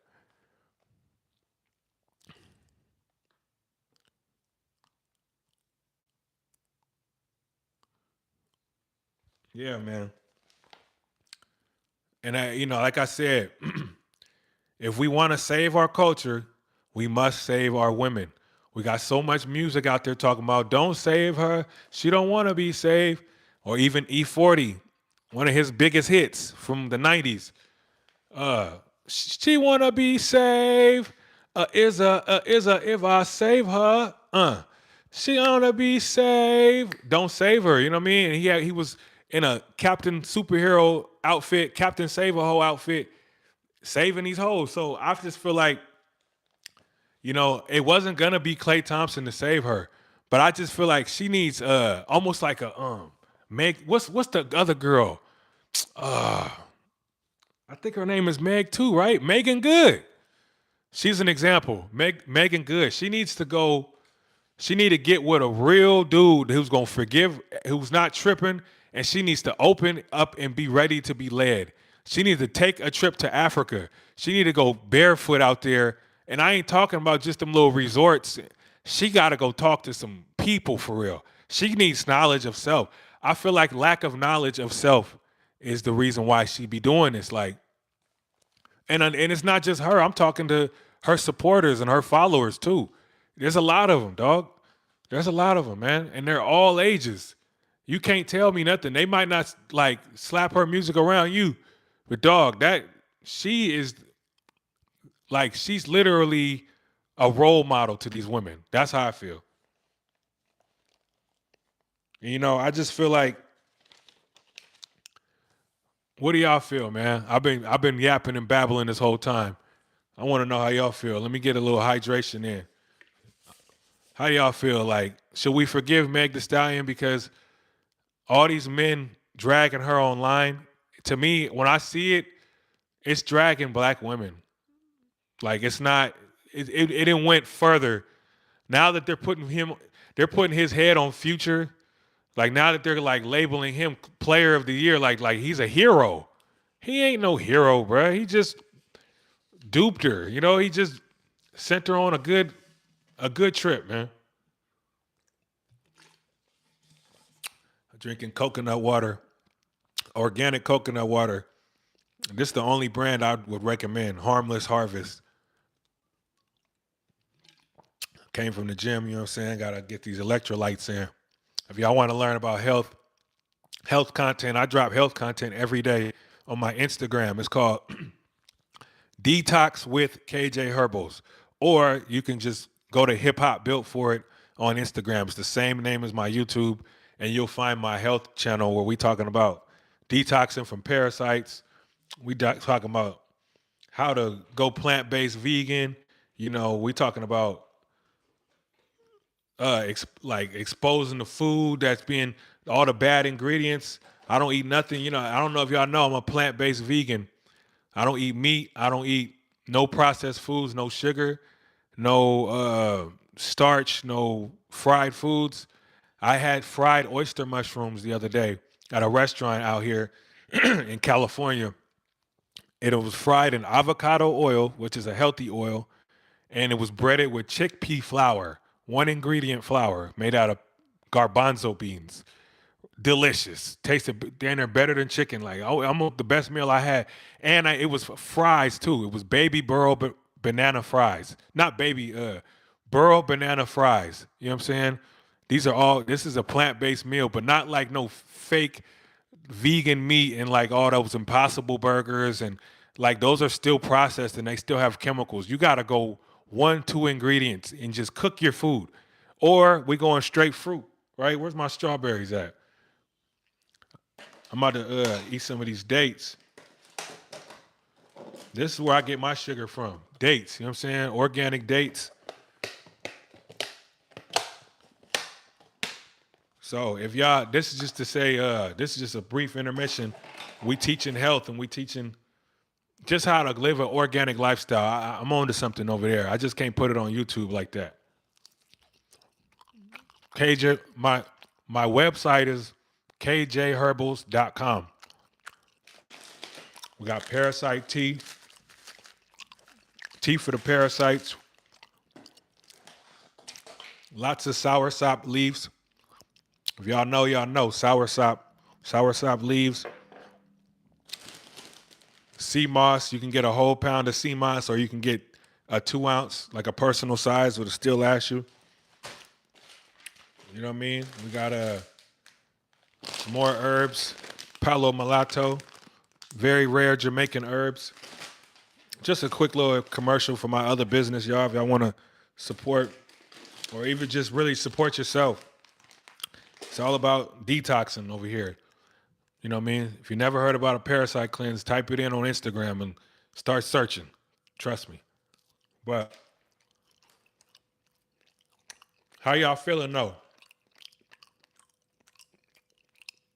Yeah, man. And like I said, if we want to save our culture, we must save our women. We got so much music out there talking about don't save her. She don't want to be saved. Or even E40, one of his biggest hits from the 90s. She wanna be saved. If I save her. She wanna be saved. Don't save her. You know what I mean? And he was in a Captain Superhero outfit, Captain Save a Hoe outfit, saving these hoes. So I just feel like, it wasn't gonna be Klay Thompson to save her, but I just feel like she needs almost like a Meg. What's the other girl? I think her name is Meg too, right? Megan Good. She's an example. Megan Good. She needs to go. She need to get with a real dude who's gonna forgive, who's not tripping, and she needs to open up and be ready to be led. She needs to take a trip to Africa. She need to go barefoot out there. And I ain't talking about just them little resorts. She got to go talk to some people for real. She needs knowledge of self. I feel like lack of knowledge of self is the reason why she be doing this. Like, and it's not just her. I'm talking to her supporters and her followers too. There's a lot of them, dog. There's a lot of them, man, and they're all ages. You can't tell me nothing. They might not like slap her music around you, but dog, that she is like she's literally a role model to these women. That's how I feel. And, I just feel like, what do y'all feel, man? I've been yapping and babbling this whole time. I want to know how y'all feel. Let me get a little hydration in. How do y'all feel? Like, should we forgive Meg Thee Stallion because all these men dragging her online? To me, when I see it, it's dragging black women. Like, it's not. It didn't went further. Now that they're putting his head on Future. Like, now that they're like labeling him Player of the Year, like he's a hero. He ain't no hero, bro. He just duped her. He just sent her on a good trip, man. Drinking coconut water, organic coconut water. This is the only brand I would recommend. Harmless Harvest. Came from the gym, you know what I'm saying? Gotta get these electrolytes in. If y'all want to learn about health content, I drop health content every day on my Instagram. It's called Detox with KJ Herbals. Or you can just go to Hip Hop Built For It on Instagram. It's the same name as my YouTube, and you'll find my health channel where we talking about detoxing from parasites. We talking about how to go plant-based vegan. You know, we talking about like exposing the food that's being all the bad ingredients. I don't eat nothing. You know, I don't know if y'all know I'm a plant-based vegan. I don't eat meat. I don't eat no processed foods, no sugar, no starch, no fried foods. I had fried oyster mushrooms the other day at a restaurant out here in California. It was fried in avocado oil, which is a healthy oil, and it was breaded with chickpea flour, one ingredient flour made out of garbanzo beans. Delicious, tasted damn near better than chicken. Like, oh, almost the best meal I had, and it was fries too. It was baby burro banana fries, not baby burro banana fries. You know what I'm saying? These are all. This is a plant based meal, but not like no fake vegan meat and like all those impossible burgers and like those are still processed and they still have chemicals. You got to go one, two ingredients and just cook your food. Or we going straight fruit, right? Where's my strawberries at? I'm about to eat some of these dates. This is where I get my sugar from. Dates, you know what I'm saying? Organic dates. So if y'all, this is just to say, this is just a brief intermission. We teaching health and we teaching just how to live an organic lifestyle. I'm on to something over there. I just can't put it on YouTube like that. KJ, my website is kjherbals.com. We got parasite tea, tea for the parasites, lots of soursop leaves. If y'all know, soursop leaves, sea moss. You can get a whole pound of sea moss, or you can get a 2 ounce, like a personal size, with a still last you. You know what I mean? We got more herbs, palo mulatto, very rare Jamaican herbs. Just a quick little commercial for my other business, y'all. If y'all want to support, or even just really support yourself, it's all about detoxing over here. You know what I mean? If you never heard about a parasite cleanse, type it in on Instagram and start searching. Trust me. But how y'all feeling though?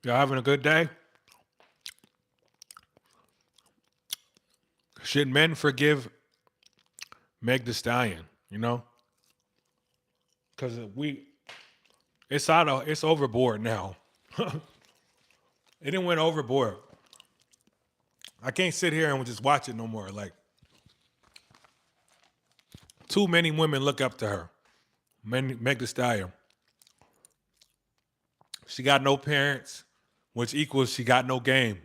Y'all having a good day? Should men forgive Meg the Stallion? You know, because it's overboard now. It didn't went overboard. I can't sit here and just watch it no more. Like, too many women look up to her. Meg the Stallion. She got no parents, which equals she got no game.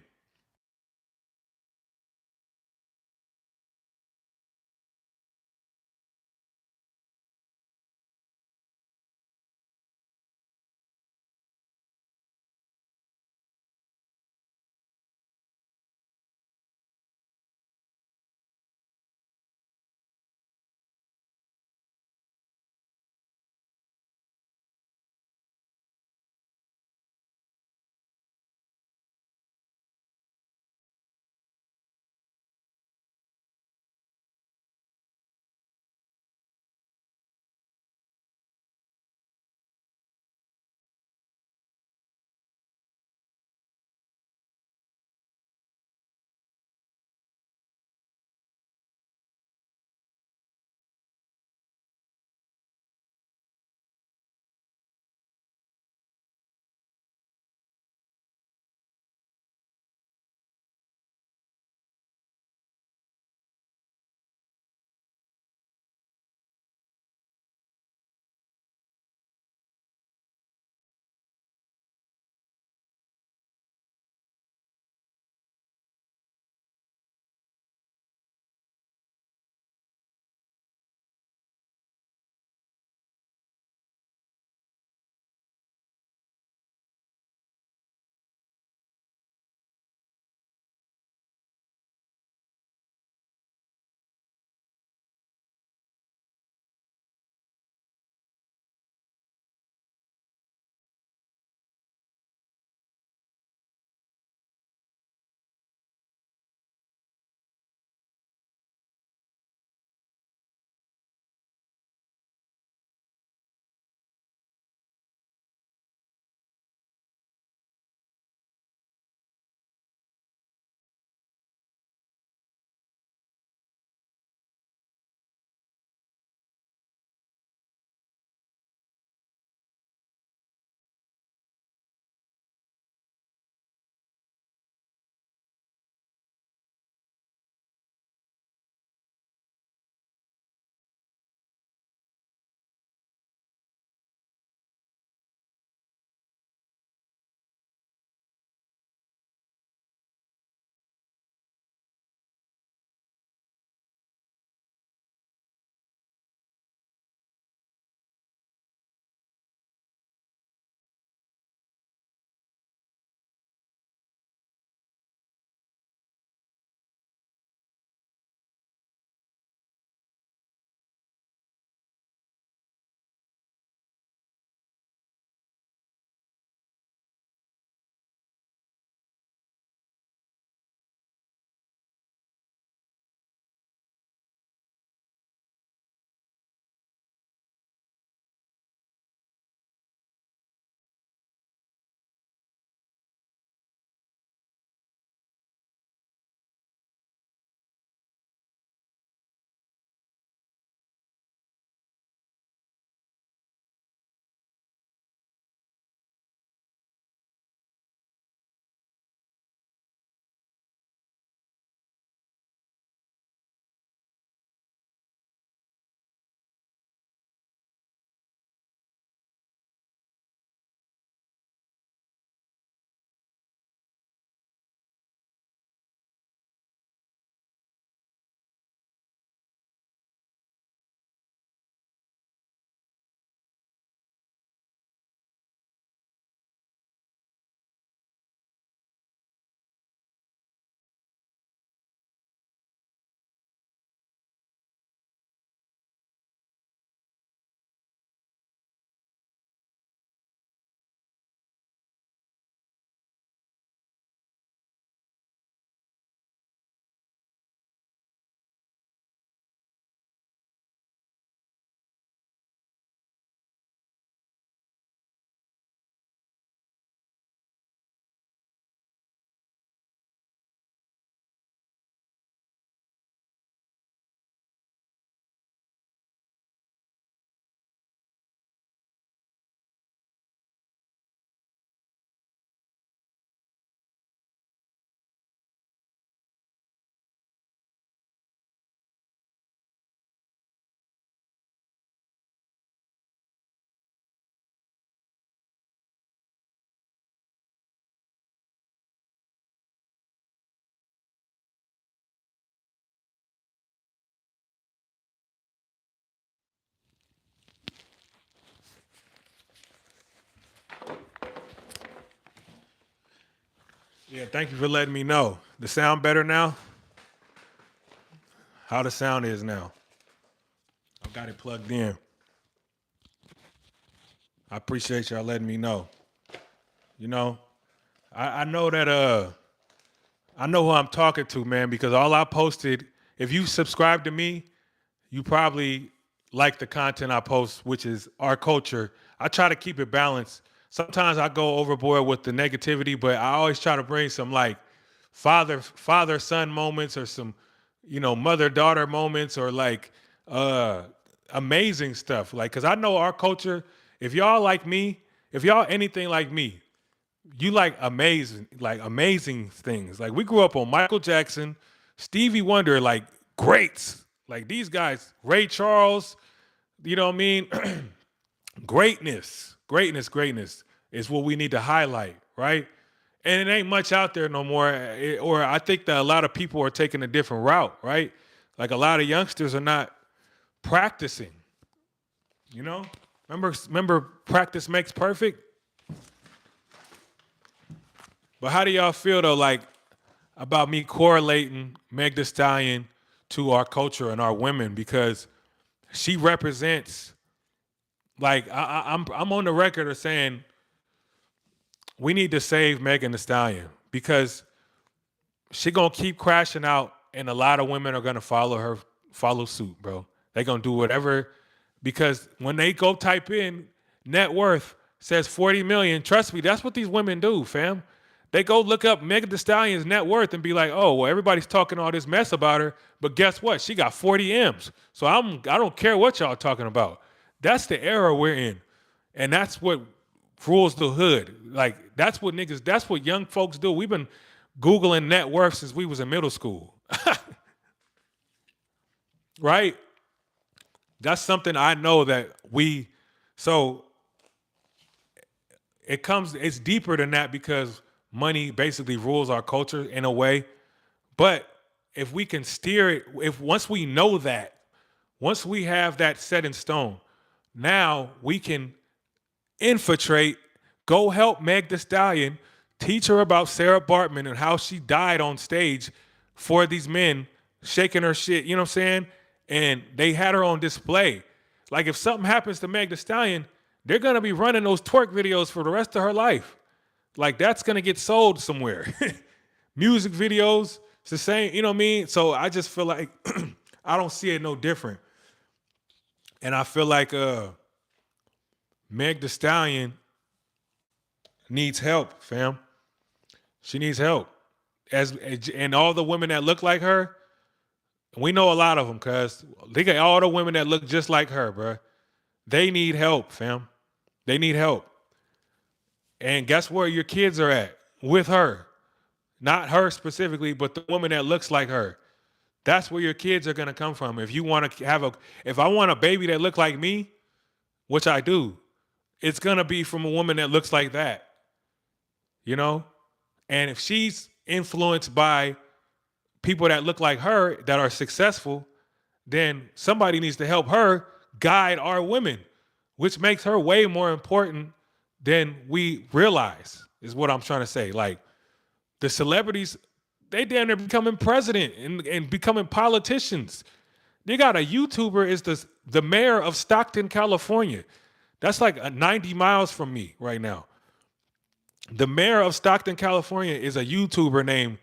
Yeah, thank you for letting me know. The sound better now? How the sound is now? I've got it plugged in. I appreciate y'all letting me know. You know, I know that I know who I'm talking to, man, because all I posted, if you subscribe to me, you probably like the content I post, which is our culture. I try to keep it balanced. Sometimes I go overboard with the negativity, but I always try to bring some like father son moments or some, mother daughter moments or like uh amazing stuff. Like, cause I know our culture, if y'all like me, if y'all anything like me, you like amazing things. Like we grew up on Michael Jackson, Stevie Wonder, like greats. Like these guys, Ray Charles, you know what I mean? Greatness is what we need to highlight, right? And it ain't much out there no more. Or I think that a lot of people are taking a different route, right? Like a lot of youngsters are not practicing, you know? Remember practice makes perfect? But how do y'all feel though, like about me correlating Meg Thee Stallion to our culture and our women? Because she represents, like I'm on the record of saying we need to save Megan Thee Stallion because she gonna keep crashing out, and a lot of women are gonna follow suit, bro. They gonna do whatever because when they go type in net worth says 40 million, trust me, that's what these women do, fam. They go look up Megan Thee Stallion's net worth and be like, oh, well, everybody's talking all this mess about her, but guess what? She got 40 M's. So I don't care what y'all talking about. That's the era we're in. And that's what rules the hood. Like that's what young folks do. We've been Googling net worth since we was in middle school. Right? That's something I know that so it's deeper than that because money basically rules our culture in a way. But if we can steer it, if once we know that, once we have that set in stone, now we can infiltrate, go help Meg Thee Stallion, teach her about Sarah Bartman and how she died on stage for these men shaking her shit, you know what I'm saying? And they had her on display. Like if something happens to Meg Thee Stallion, they're gonna be running those twerk videos for the rest of her life. Like that's gonna get sold somewhere. Music videos, it's the same, you know what I mean? So I just feel like I don't see it no different. And I feel like Meg Thee Stallion needs help, fam. She needs help. And all the women that look like her, we know a lot of them, cuz look at all the women that look just like her, bro. They need help, fam. They need help. And guess where your kids are at? With her. Not her specifically, but the woman that looks like her. That's where your kids are gonna come from. If you want to if I want a baby that look like me, which I do, it's gonna be from a woman that looks like that. You know? And if she's influenced by people that look like her that are successful, then somebody needs to help her guide our women, which makes her way more important than we realize, is what I'm trying to say. Like the celebrities, they damn near becoming president and becoming politicians. They got a YouTuber is the mayor of Stockton, California. That's like 90 miles from me right now. The mayor of Stockton, California is a YouTuber named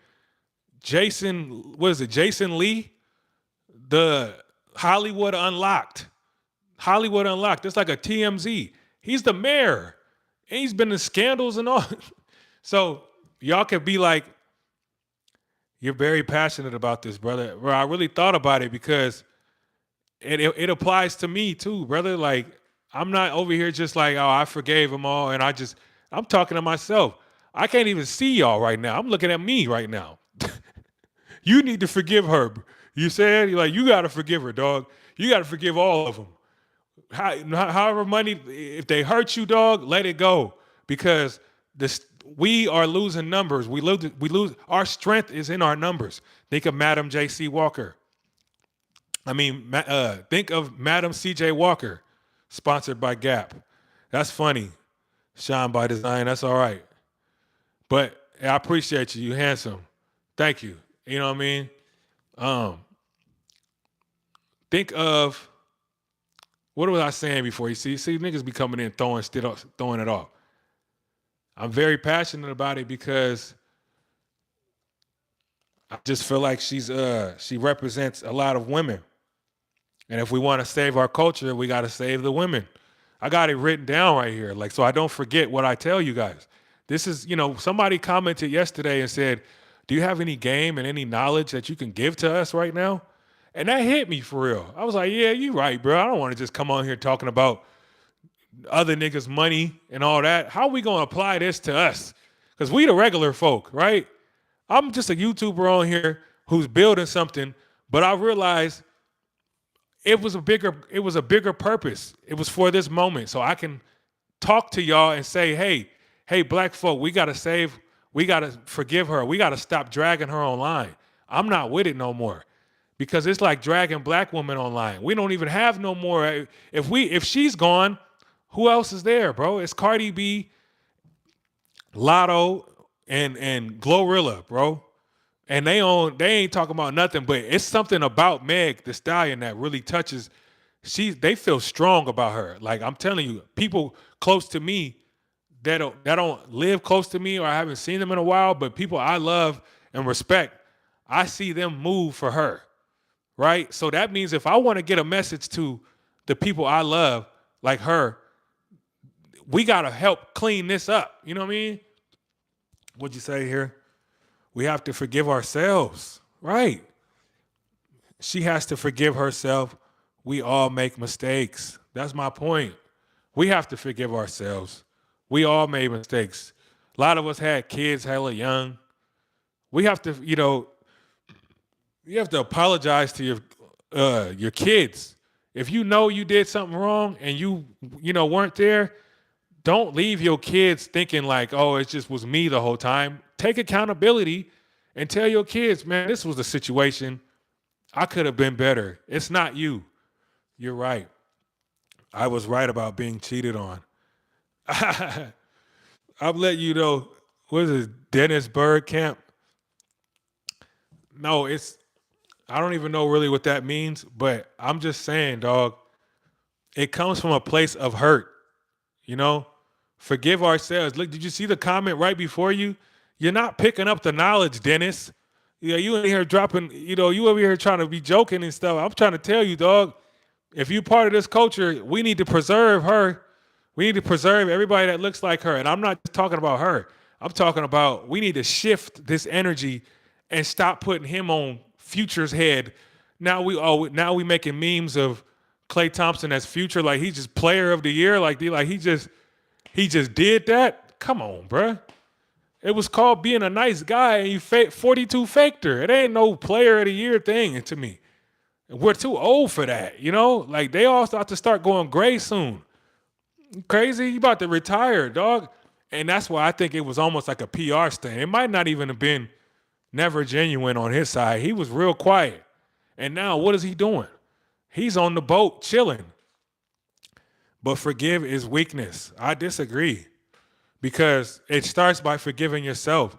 Jason, what is it, Jason Lee? The Hollywood Unlocked. Hollywood Unlocked. It's like a TMZ. He's the mayor. And he's been in scandals and all. So y'all could be like, you're very passionate about this, brother. Well, I really thought about it because it applies to me too, brother. Like, I'm not over here just like, oh, I forgave them all. And I'm talking to myself. I can't even see y'all right now. I'm looking at me right now. You need to forgive her. You said, like, you got to forgive her, dog. You got to forgive all of them. However money, if they hurt you, dog, let it go. Because we are losing numbers. We lose. Our strength is in our numbers. Think of Madam J.C. Walker. Think of Madam C.J. Walker, sponsored by Gap. That's funny. Shine by Design. That's all right. But I appreciate you. You handsome. Thank you. You know what I mean? Um, think of what was I saying before? You see niggas be coming in throwing it off. I'm very passionate about it because I just feel like she represents a lot of women. And if we want to save our culture, we got to save the women. I got it written down right here, like so I don't forget what I tell you guys. This is, somebody commented yesterday and said, "Do you have any game and any knowledge that you can give to us right now?" And that hit me for real. I was like, "Yeah, you right, bro. I don't want to just come on here talking about other niggas' money and all that. How we gonna apply this to us? Because we the regular folk, right? I'm just a YouTuber on here who's building something, but I realized it was a bigger purpose. It was for this moment. So I can talk to y'all and say, hey, black folk, we gotta forgive her. We gotta stop dragging her online. I'm not with it no more. Because it's like dragging black women online. We don't even have no more. If she's gone, who else is there, bro? It's Cardi B, Lotto, and Glorilla, bro. And they ain't talking about nothing, but it's something about Meg the Stallion that really touches. They feel strong about her. Like I'm telling you, people close to me that don't live close to me or I haven't seen them in a while, but people I love and respect, I see them move for her. Right? So that means if I want to get a message to the people I love, like her, we gotta help clean this up. You know what I mean? What'd you say here? We have to forgive ourselves. Right. She has to forgive herself. We all make mistakes. That's my point. We have to forgive ourselves. We all made mistakes. A lot of us had kids hella young. We have to, you have to apologize to your kids. If you know you did something wrong and you weren't there, don't leave your kids thinking like, oh, it just was me the whole time. Take accountability and tell your kids, man, this was the situation. I could have been better. It's not you. You're right. I was right about being cheated on. I'll let you know. What is it? Dennis Bergkamp? No, I don't even know really what that means, but I'm just saying, dog, it comes from a place of hurt, you know? Forgive ourselves. Look, did you see the comment right before you? You're not picking up the knowledge, Dennis. Yeah, you in here dropping, you over here trying to be joking and stuff. I'm trying to tell you, dog, if you're part of this culture, we need to preserve her. We need to preserve everybody that looks like her. And I'm not just talking about her. I'm talking about we need to shift this energy and stop putting him on Future's head. Now we making memes of Klay Thompson as Future, like he's just player of the year, like he just did that. Come on, bruh. It was called being a nice guy, and you 42 faked her. It ain't no player of the year thing to me. We're too old for that, Like they all start to start going gray soon. You crazy? You about to retire, dog. And that's why I think it was almost like a PR stunt. It might not even have been never genuine on his side. He was real quiet. And now what is he doing? He's on the boat chilling. But forgive is weakness. I disagree. Because it starts by forgiving yourself.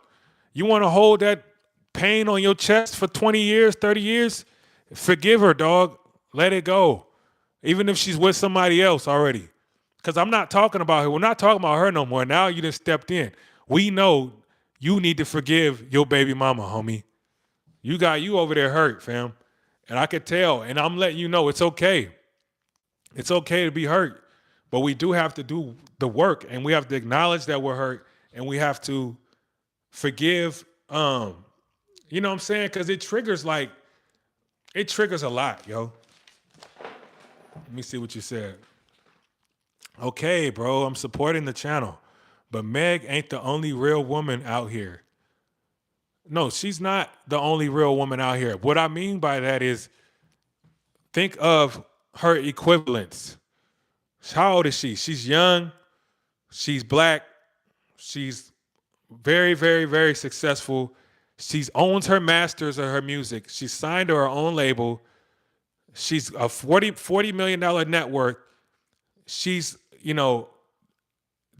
You want to hold that pain on your chest for 20 years, 30 years? Forgive her, dog. Let it go. Even if she's with somebody else already. Because I'm not talking about her. We're not talking about her no more. Now you just stepped in. We know you need to forgive your baby mama, homie. You over there hurt, fam. And I could tell. And I'm letting you know it's okay. It's okay to be hurt. But we do have to do the work, and we have to acknowledge that we're hurt, and we have to forgive. You know what I'm saying? Because it triggers a lot, yo. Let me see what you said. Okay, bro, I'm supporting the channel. But Meg ain't the only real woman out here. No, she's not the only real woman out here. What I mean by that is think of her equivalents. How old is she? She's young. She's black. She's very, very, very successful. She owns her masters of her music. She's signed to her own label. She's a $40 million net worth. She's,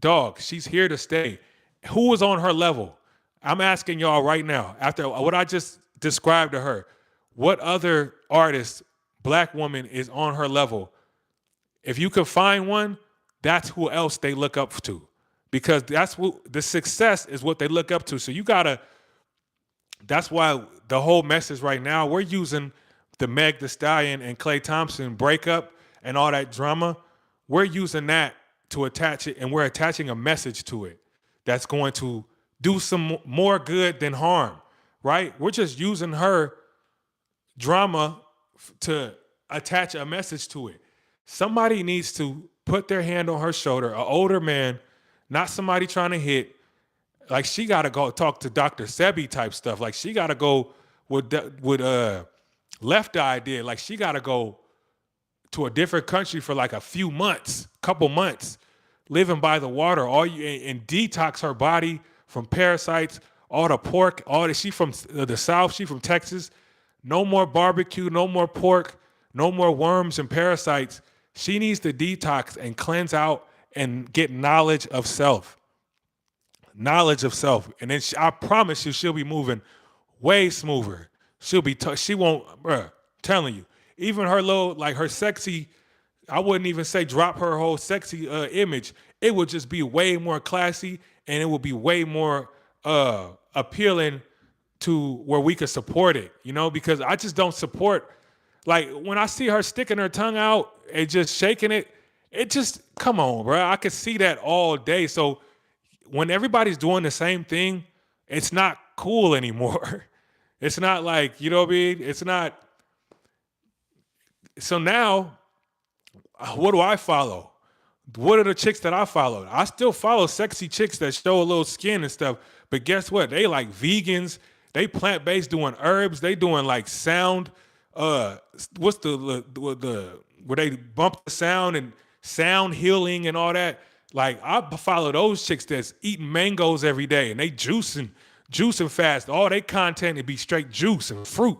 dog, she's here to stay. Who was on her level? I'm asking y'all right now, after what I just described to her, what other artist, black woman, is on her level? If you could find one, that's who else they look up to. Because that's what the success is, what they look up to. So you gotta, that's why the whole message right now, we're using the Meg Thee Stallion and Klay Thompson breakup and all that drama. We're using that to attach it, and we're attaching a message to it that's going to do some more good than harm, right? We're just using her drama to attach a message to it. Somebody needs to put their hand on her shoulder, an older man, not somebody trying to hit. Like, she got to go talk to Dr. Sebi type stuff. Like, she got to go with Left Eye did. Like, she got to go to a different country for like a few months, couple months, living by the water, and detox her body from parasites, all the pork, all the, she from the South, she from Texas. No more barbecue, no more pork, no more worms and parasites. She needs to detox and cleanse out and get knowledge of self. Knowledge of self. And then I promise you, she'll be moving way smoother. She won't, bruh, telling you. Even her little, like her sexy, I wouldn't even say drop her whole sexy image. It would just be way more classy, and it would be way more appealing to where we could support it, you know, because I just don't support, like when I see her sticking her tongue out and just shaking it, it just, come on, bro. I could see that all day. So when everybody's doing the same thing, it's not cool anymore. It's not like, you know what I mean? It's not. So now, what do I follow? What are the chicks that I follow? I still follow sexy chicks that show a little skin and stuff, but guess what? They like vegans. They plant-based, doing herbs. They doing like sound. What's the where they bump the sound and sound healing and all that? Like, I follow those chicks that's eating mangoes every day and they juicing fast. All they content would be straight juice and fruit,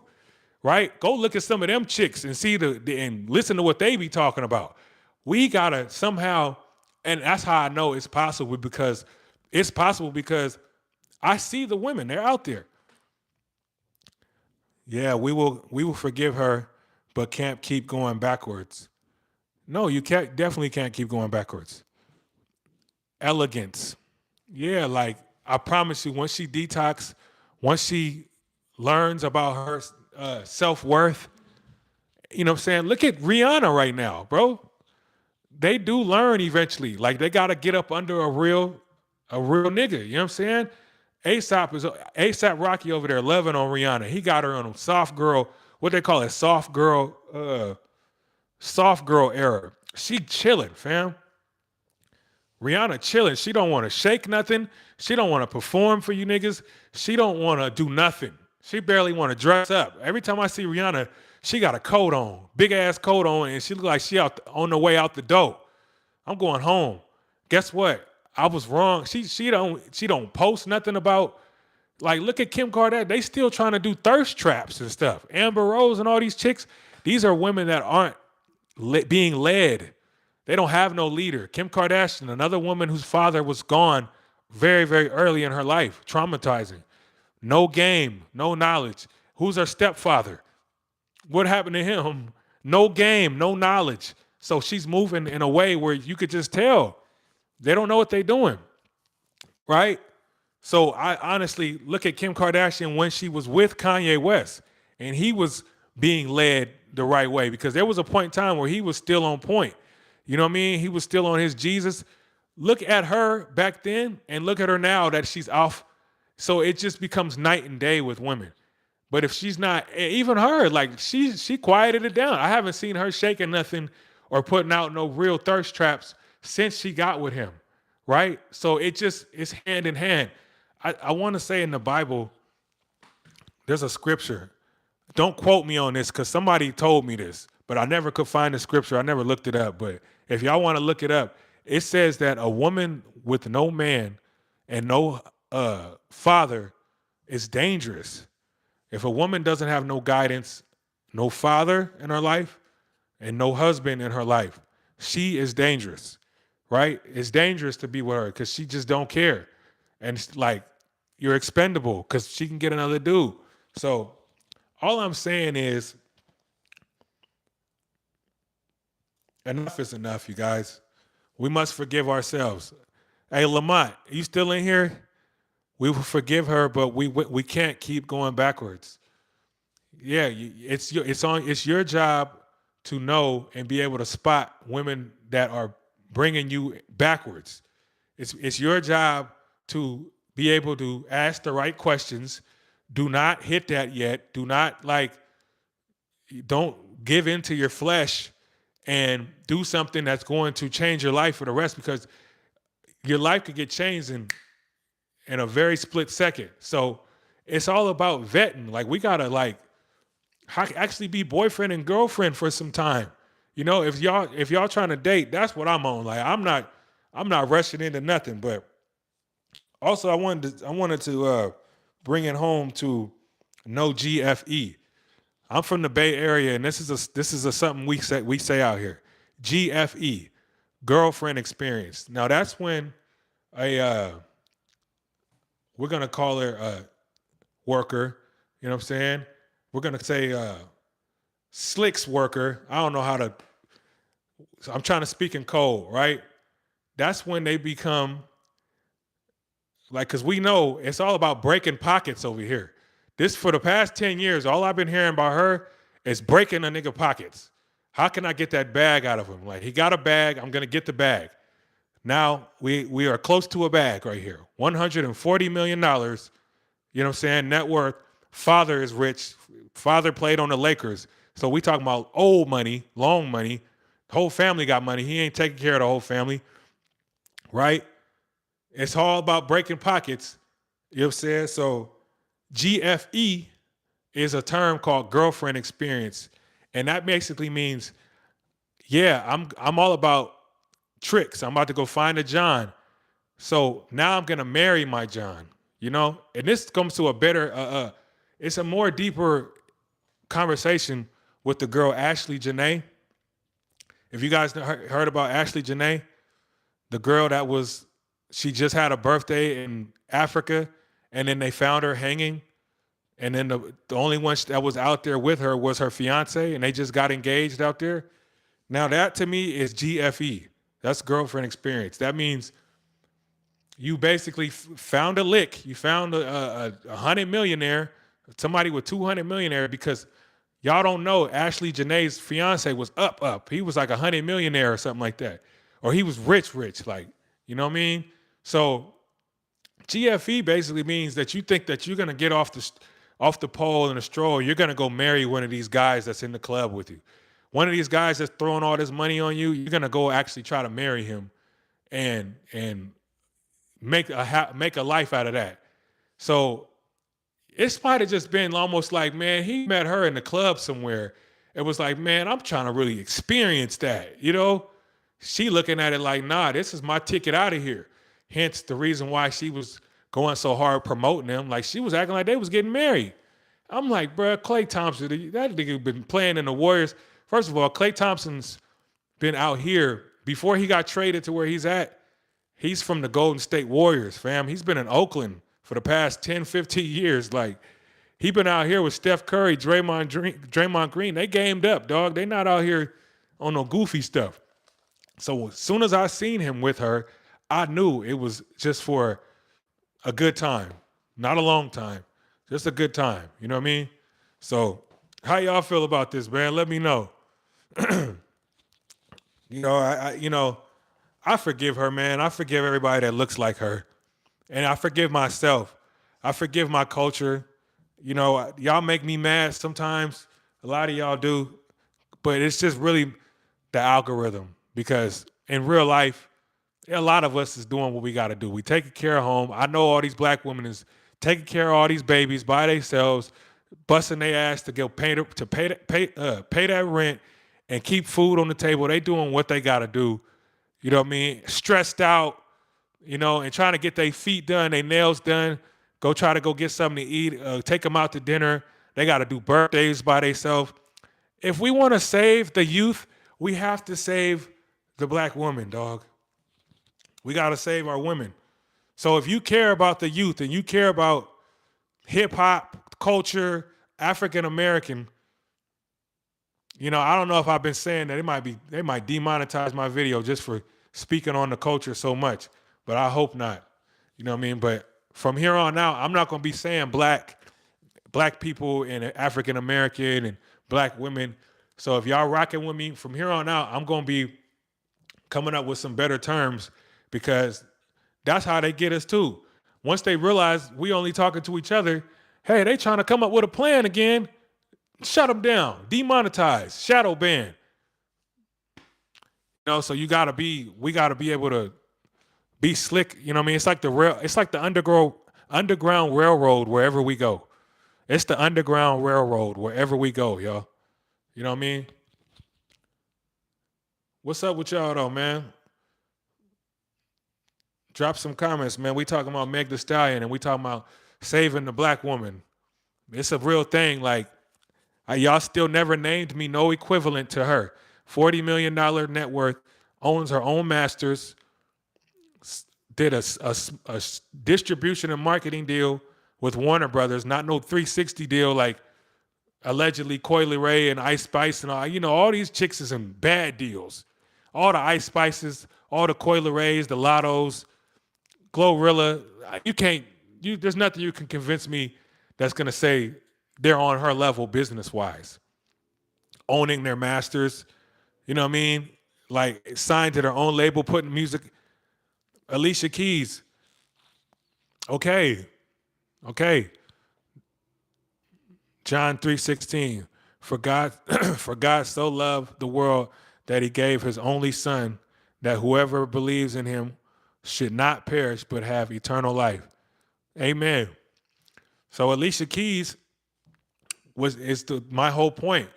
right? Go look at some of them chicks and see and listen to what they be talking about. We gotta somehow, and that's how I know it's possible, because I see the women, they're out there. Yeah, we will forgive her, but can't keep going backwards. No, you definitely can't keep going backwards. Elegance. Yeah, like, I promise you, once she detox, once she learns about her self-worth, you know what I'm saying? Look at Rihanna right now, bro. They do learn eventually. Like, they gotta get up under a real nigga. You know what I'm saying? ASAP Rocky over there loving on Rihanna. He got her on a soft girl, what they call it, soft girl era. She chilling, fam. Rihanna chilling. She don't want to shake nothing. She don't want to perform for you niggas. She don't want to do nothing. She barely want to dress up. Every time I see Rihanna, she got a coat on, big ass coat on, and she look like she on the way out the door. I'm going home. Guess what? I was wrong. She don't post nothing about, like, look at Kim Kardashian. They still trying to do thirst traps and stuff. Amber Rose and all these chicks. These are women that aren't being led. They don't have no leader. Kim Kardashian, another woman whose father was gone very, very early in her life, traumatizing. No game, no knowledge. Who's her stepfather? What happened to him? No game, no knowledge. So she's moving in a way where you could just tell they don't know what they're doing, right? So I honestly look at Kim Kardashian when she was with Kanye West, and he was being led the right way, because there was a point in time where he was still on point. You know what I mean? He was still on his Jesus. Look at her back then and look at her now that she's off. So it just becomes night and day with women. But if she's not, even her, like, she quieted it down. I haven't seen her shaking nothing or putting out no real thirst traps since she got with him, right? So it's hand in hand. I want to say in the Bible, there's a scripture. Don't quote me on this, because somebody told me this, but I never could find the scripture. I never looked it up. But if y'all want to look it up, it says that a woman with no man and no father is dangerous. If a woman doesn't have no guidance, no father in her life, and no husband in her life, she is dangerous, right? It's dangerous to be with her because she just don't care. And it's like, you're expendable because she can get another dude. So all I'm saying is enough is enough, you guys. We must forgive ourselves. Hey, Lamont, you still in here? We will forgive her, but we can't keep going backwards. Yeah, it's your job to know and be able to spot women that are bringing you backwards. It's your job to be able to ask the right questions. Do not hit that yet. Do not don't give into your flesh and do something that's going to change your life for the rest because your life could get changed in a very split second. So it's all about vetting. Like we gotta actually be boyfriend and girlfriend for some time. You know, if y'all trying to date, that's what I'm on. Like I'm not rushing into nothing. But also I wanted to bring it home to no GFE. I'm from the Bay Area, and this is a something we say out here. GFE, girlfriend experience. Now that's when a we're gonna call her a worker. You know what I'm saying? We're gonna say slicks worker. I don't know how to. So I'm trying to speak in code, right? That's when they become like, cause we know it's all about breaking pockets over here. This for the past 10 years, all I've been hearing about her is breaking a nigga pockets. How can I get that bag out of him? Like he got a bag, I'm gonna get the bag. Now we are close to a bag right here. $140 million, you know what I'm saying? Net worth. Father is rich. Father played on the Lakers. So we talking about old money, long money. The whole family got money. He ain't taking care of the whole family, right? It's all about breaking pockets. You know what I'm saying? So GFE is a term called girlfriend experience. And that basically means, yeah, I'm all about tricks. I'm about to go find a John. So now I'm gonna marry my John, you know? And this comes to a better it's a more deeper conversation with the girl Ashley Janae. If you guys heard about Ashley Janae, the girl she just had a birthday in Africa, and then they found her hanging, and then the only one that was out there with her was her fiance, and they just got engaged out there. Now that to me is GFE. That's girlfriend experience. That means you basically found a lick. You found a 100 millionaire, somebody with 200 millionaire, because y'all don't know Ashley Janae's fiance was up. He was like a 100 millionaire or something like that. Or he was rich, like, you know what I mean? So GFE basically means that you think that you're gonna get off the pole in a stroll. You're gonna go marry one of these guys that's in the club with you. One of these guys that's throwing all this money on you. You're gonna go actually try to marry him, and make a life out of that. So it might have just been almost like, man, he met her in the club somewhere. It was like, man, I'm trying to really experience that, you know? She looking at it like, nah, this is my ticket out of here. Hence the reason why she was going so hard promoting them. Like she was acting like they was getting married. I'm like, bro, Klay Thompson, that nigga been playing in the Warriors. First of all, Klay Thompson's been out here before he got traded to where he's at. He's from the Golden State Warriors, fam. He's been in Oakland for the past 10, 15 years. Like, he been out here with Steph Curry, Draymond Green. They gamed up, dog. They not out here on no goofy stuff. So as soon as I seen him with her, I knew it was just for a good time. Not a long time. Just a good time. You know what I mean? So how y'all feel about this, man? Let me know. I forgive her, man. I forgive everybody that looks like her. And I forgive myself. I forgive my culture. You know, y'all make me mad sometimes. A lot of y'all do. But it's just really the algorithm. Because in real life, a lot of us is doing what we got to do. We taking care of home. I know all these black women is taking care of all these babies by themselves, busting their ass to go pay that rent and keep food on the table. They doing what they got to do. You know what I mean? Stressed out, you know, and trying to get their feet done, their nails done, try to go get something to eat, take them out to dinner. They got to do birthdays by themselves. If we want to save the youth, we have to save the black woman, dog. We got to save our women. So if you care about the youth and you care about hip hop culture, African American, I don't know if I've been saying that they might demonetize my video just for speaking on the culture so much, but I hope not. You know what I mean? But from here on out, I'm not gonna be saying black people and African American and black women. So if y'all rocking with me from here on out, I'm gonna be coming up with some better terms because that's how they get us too. Once they realize we only talking to each other, hey, they trying to come up with a plan again. Shut them down, demonetize, shadow ban. So we gotta be able to be slick. You know what I mean? It's like the underground railroad wherever we go. It's the underground railroad wherever we go, y'all. You know what I mean? What's up with y'all though, man? Drop some comments, man. We talking about Meg Thee Stallion and we talking about saving the black woman. It's a real thing. Like, y'all still never named me no equivalent to her. $40 million net worth, owns her own masters, did a distribution and marketing deal with Warner Brothers, not no 360 deal like allegedly Coily Ray and Ice Spice and all. All these chicks is in bad deals. All the Ice Spices, all the Coily Rays, the Lottos, Glorilla. There's nothing you can convince me that's going to say they're on her level business-wise. Owning their masters, you know what I mean? Like, signed to their own label, putting music. Alicia Keys, okay. John 3:16, for God, for God so loved the world that he gave his only son, that whoever believes in him should not perish but have eternal life. Amen. So Alicia Keys is my whole point.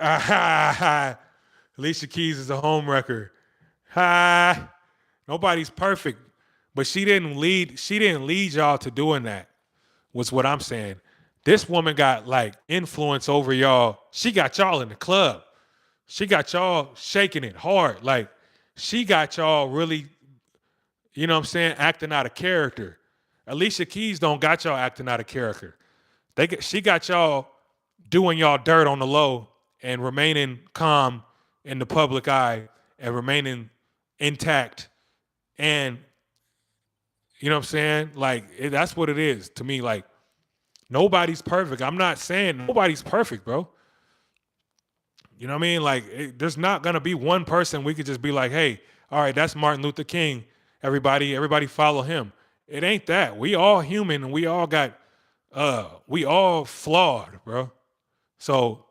Alicia Keys is a home wrecker. Nobody's perfect, but she didn't lead y'all to doing that. Was what I'm saying. This woman got like influence over y'all. She got y'all in the club. She got y'all shaking it hard. Like, she got y'all really, you know what I'm saying, acting out of character. Alicia Keys don't got y'all acting out of character. She got y'all doing y'all dirt on the low and remaining calm in the public eye and remaining intact. And you know what I'm saying? Like, that's what it is to me. Like, nobody's perfect. I'm not saying nobody's perfect, bro. You know what I mean? Like, there's not going to be one person we could just be like, hey, all right, that's Martin Luther King. Everybody follow him. It ain't that. We all human and we all flawed, bro. So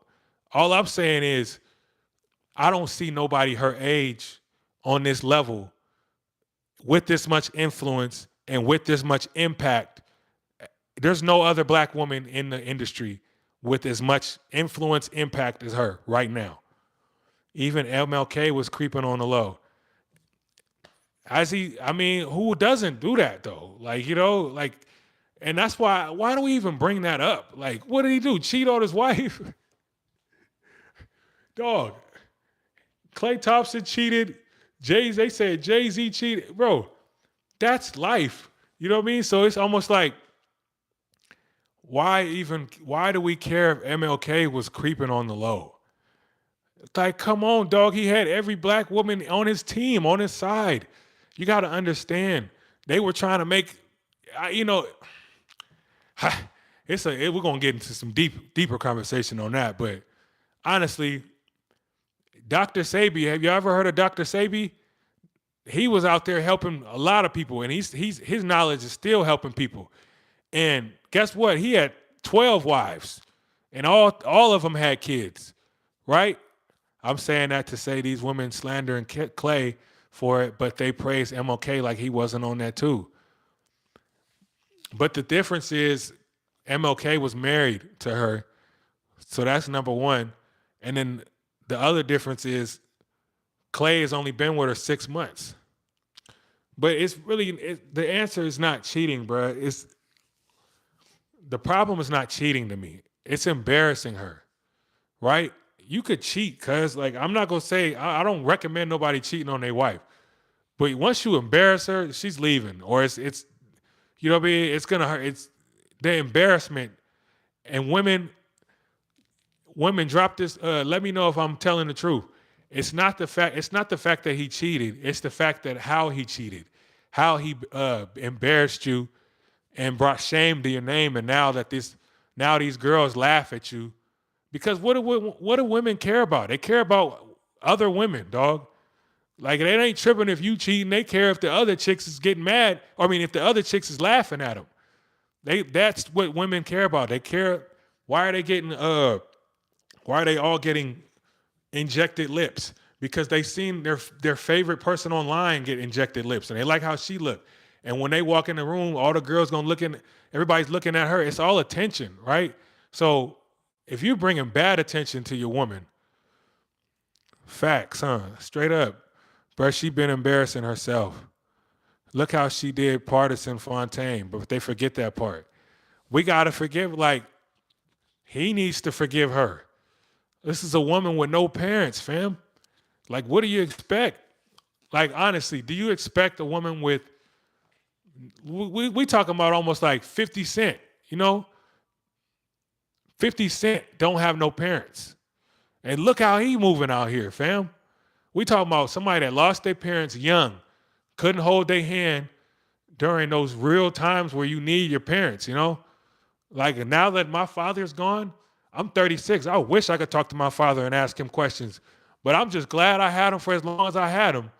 all I'm saying is I don't see nobody her age on this level with this much influence and with this much impact. There's no other black woman in the industry with as much influence, impact as her right now. Even MLK was creeping on the low. Who doesn't do that though? Like, and that's why do we even bring that up? Like, what did he do? Cheat on his wife? Dog. Klay Thompson cheated. They said Jay-Z cheated. Bro, that's life. You know what I mean? So it's almost like, why do we care if MLK was creeping on the low? Like, come on, dog. He had every black woman on his team, on his side. You got to understand. They were trying to make, we're going to get into some deeper conversation on that. But honestly, Dr. Sebi, have you ever heard of Dr. Sebi? He was out there helping a lot of people, and his knowledge is still helping people. And guess what? He had 12 wives, and all of them had kids, right? I'm saying that to say these women slandering Clay for it, but they praise MLK like he wasn't on that too. But the difference is MLK was married to her, so that's number one. And then the other difference is Clay has only been with her 6 months. But it's really, the answer is not cheating, bro. The problem is not cheating to me. It's embarrassing her, right? You could cheat, cuz, like, I'm not going to say, I don't recommend nobody cheating on their wife. But once you embarrass her, she's leaving, or it's you know what I mean. It's gonna hurt. It's the embarrassment, and women drop this. Let me know if I'm telling the truth. It's not the fact. It's not the fact that he cheated. It's the fact that how he cheated, how he embarrassed you and brought shame to your name. And now these girls laugh at you because what do women care about? They care about other women, dog. Like they ain't tripping if you cheating. They care if the other chicks is getting mad. Or, I mean, if the other chicks is laughing at them. That's what women care about. They care. Why are they getting why are they all getting injected lips? Because they seen their favorite person online get injected lips and they like how she looked. And when they walk in the room, all the girls gonna everybody's looking at her. It's all attention, right? So if you're bringing bad attention to your woman, facts, huh? Straight up, bro, she been embarrassing herself. Look how she did Partisan Fontaine, but they forget that part. We gotta forgive, like, he needs to forgive her. This is a woman with no parents, fam. Like, what do you expect? Like, honestly, do you expect a woman with, we talking about almost like 50 Cent, you know? 50 Cent don't have no parents. And look how he moving out here, fam. We talking about somebody that lost their parents young, couldn't hold their hand during those real times where you need your parents, you know? Like now that my father's gone, I'm 36. I wish I could talk to my father and ask him questions. But I'm just glad I had him for as long as I had him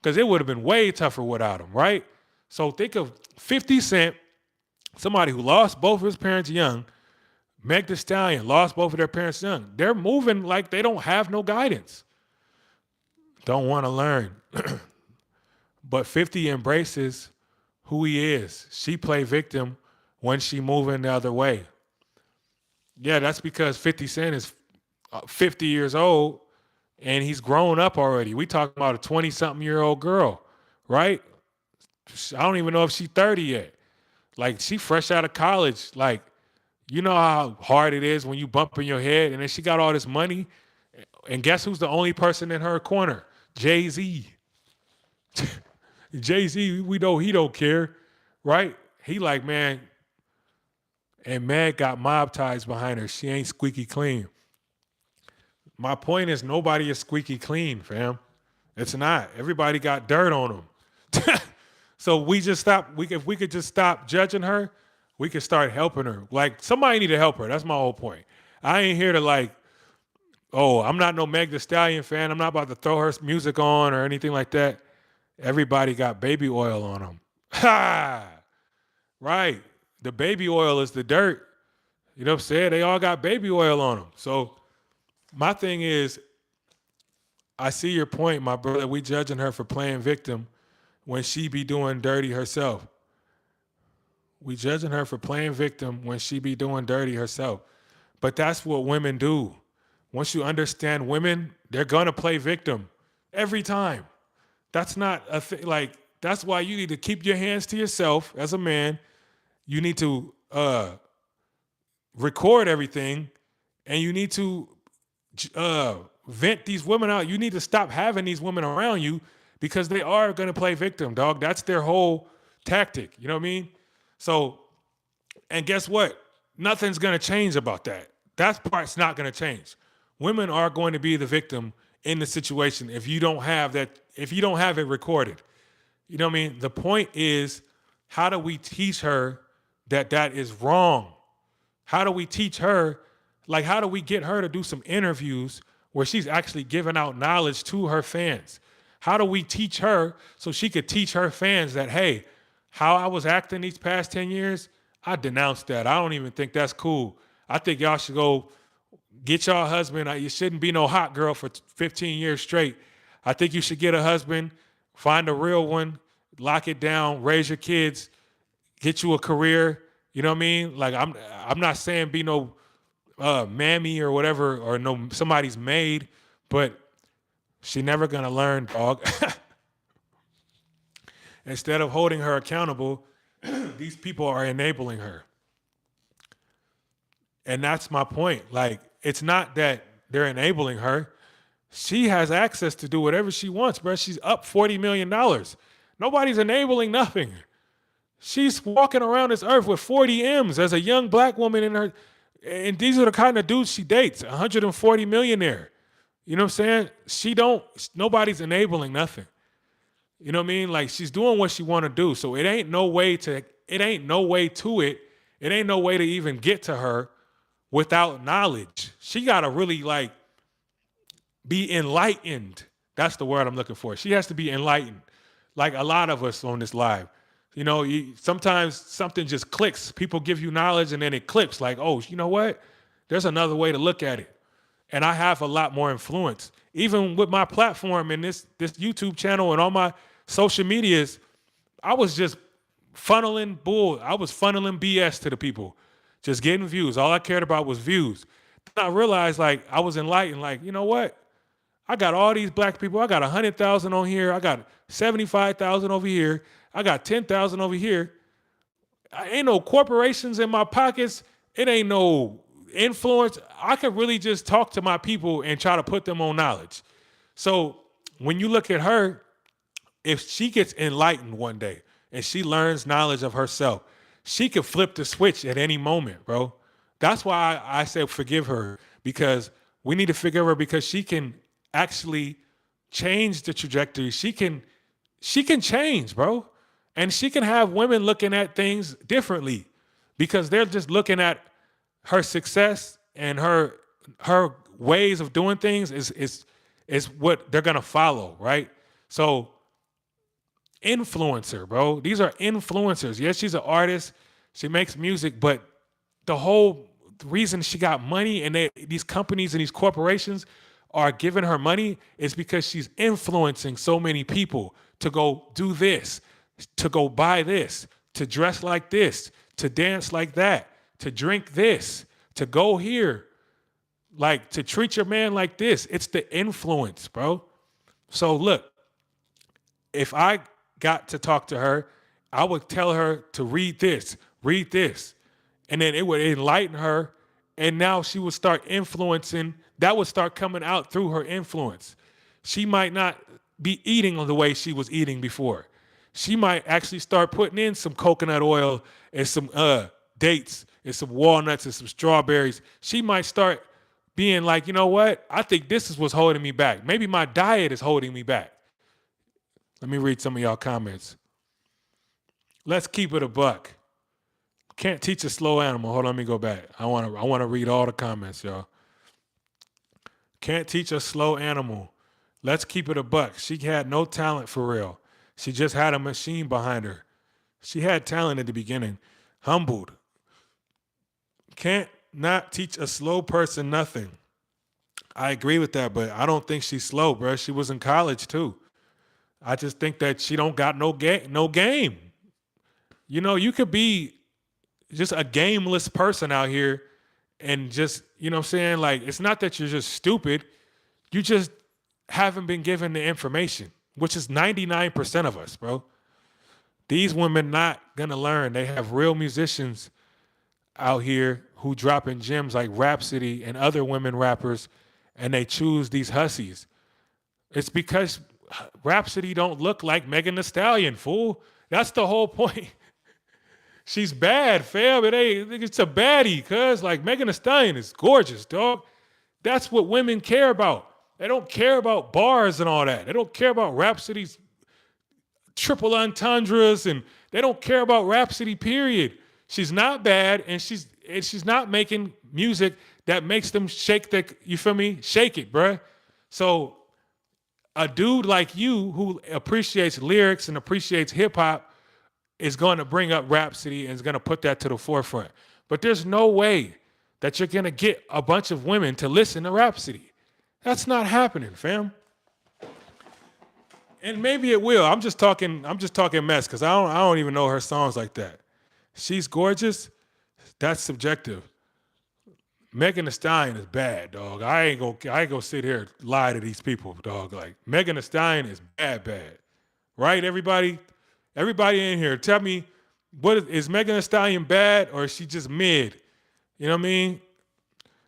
because it would have been way tougher without him, right? So think of 50 Cent, somebody who lost both of his parents young. Meg Thee Stallion lost both of their parents young. They're moving like they don't have no guidance. Don't want to learn. But 50 embraces who he is. She played victim when she moving the other way. Yeah, that's because 50 Cent is 50 years old and he's grown up already. We talking about a 20-something-year-old girl, right? I don't even know if she's 30 yet. Like, she fresh out of college. Like, you know how hard it is when you bump in your head, and then she got all this money. And guess who's the only person in her corner? Jay-Z. Jay-Z, we know he don't care, right? He like, man, and Meg got mob ties behind her. She ain't squeaky clean. My point is nobody is squeaky clean, fam. It's not. Everybody got dirt on them. So we just stop. If we could just stop judging her, we could start helping her. Like, somebody need to help her. That's my whole point. I ain't here to like, oh, I'm not no Meg Thee Stallion fan. I'm not about to throw her music on or anything like that. Everybody got baby oil on them. Ha! Right. The baby oil is the dirt. You know what I'm saying? They all got baby oil on them. So my thing is, I see your point, my brother. We judging her for playing victim when she be doing dirty herself. We judging her for playing victim when she be doing dirty herself. But that's what women do. Once you understand women, they're gonna play victim every time. That's not a thing. Like, that's why you need to keep your hands to yourself as a man. You need to record everything, and you need to vent these women out. You need to stop having these women around you because they are going to play victim, dog. That's their whole tactic. You know what I mean? So, and guess what? Nothing's going to change about that. That part's not going to change. Women are going to be the victim in the situation if you don't have that, if you don't have it recorded. You know what I mean? The point is, how do we teach her that that is wrong? How do we teach her, like, how do we get her to do some interviews where she's actually giving out knowledge to her fans? How do we teach her so she could teach her fans that, hey, how I was acting these past 10 years, I denounced that. I don't even think that's cool. I think y'all should go get y'all husband. You shouldn't be no hot girl for 15 years straight. I think you should get a husband, find a real one, lock it down, raise your kids, get you a career. You know what I mean? Like, I'm not saying be no mammy or whatever, or no somebody's maid, but she never gonna learn, dog. Instead of holding her accountable, these people are enabling her. And that's my point. Like, it's not that they're enabling her. She has access to do whatever she wants, bro. She's up $40 million. Nobody's enabling nothing. She's walking around this earth with 40 M's as a young black woman in her, and these are the kind of dudes she dates. 140 millionaire. You know what I'm saying? Nobody's enabling nothing. You know what I mean? Like she's doing what she want to do. So it ain't no way to it. It ain't no way to even get to her without knowledge. She gotta really like be enlightened. That's the word I'm looking for. She has to be enlightened. Like a lot of us on this live. You know, sometimes something just clicks. People give you knowledge and then it clicks. Like, oh, you know what? There's another way to look at it. And I have a lot more influence. Even with my platform and this YouTube channel and all my social medias, I was just funneling BS to the people. Just getting views. All I cared about was views. Then I realized like I was enlightened, like, you know what? I got all these black people. I got 100,000 on here. I got 75,000 over here. I got 10,000 over here. Ain't no corporations in my pockets. It ain't no influence. I could really just talk to my people and try to put them on knowledge. So when you look at her, if she gets enlightened one day and she learns knowledge of herself, she could flip the switch at any moment, bro. That's why I say forgive her, because we need to forgive her because she can actually change the trajectory. She can change, bro. And she can have women looking at things differently because they're just looking at her success and her ways of doing things is what they're gonna follow, right? So influencer, bro. These are influencers. Yes, she's an artist. She makes music, but the whole reason she got money and these companies and these corporations are giving her money is because she's influencing so many people to go do this, to go buy this, to dress like this, to dance like that, to drink this, to go here, like to treat your man like this. It's the influence, bro. So look, if I got to talk to her, I would tell her to read this, and then it would enlighten her, and now she would start influencing. That would start coming out through her influence. She might not be eating the way she was eating before. She might actually start putting in some coconut oil and some dates and some walnuts and some strawberries. She might start being like, you know what? I think this is what's holding me back. Maybe my diet is holding me back. Let me read some of y'all comments. Let's keep it a buck. Can't teach a slow animal. Hold on, let me go back. I want to read all the comments, y'all. Can't teach a slow animal. Let's keep it a buck. She had no talent for real. She just had a machine behind her. She had talent at the beginning. Humbled. Can't not teach a slow person nothing. I agree with that, but I don't think she's slow, bro. She was in college too. I just think that she don't got no game. You know, you could be just a gameless person out here and just, you know what I'm saying? Like, it's not that you're just stupid. You just haven't been given the information, which is 99% of us, bro. These women not gonna learn. They have real musicians out here who dropping gems like Rhapsody and other women rappers, and they choose these hussies. It's because Rhapsody don't look like Megan Thee Stallion, fool. That's the whole point. She's bad, fam. It's a baddie, cuz like Megan Thee Stallion is gorgeous, dog. That's what women care about. They don't care about bars and all that. They don't care about Rhapsody's triple entendres, and they don't care about Rhapsody, period. She's not bad, and she's not making music that makes them shake you feel me? Shake it, bruh. So a dude like you who appreciates lyrics and appreciates hip hop is going to bring up Rhapsody and is going to put that to the forefront. But there's no way that you're going to get a bunch of women to listen to Rhapsody. That's not happening, fam. And maybe it will. I'm just talking mess because I don't even know her songs like that. She's gorgeous. That's subjective. Megan Thee Stallion is bad, dog. I ain't gonna sit here and lie to these people, dog. Like, Megan Thee Stallion is bad. Right, everybody? Everybody in here, tell me, is Megan Thee Stallion bad or is she just mid? You know what I mean?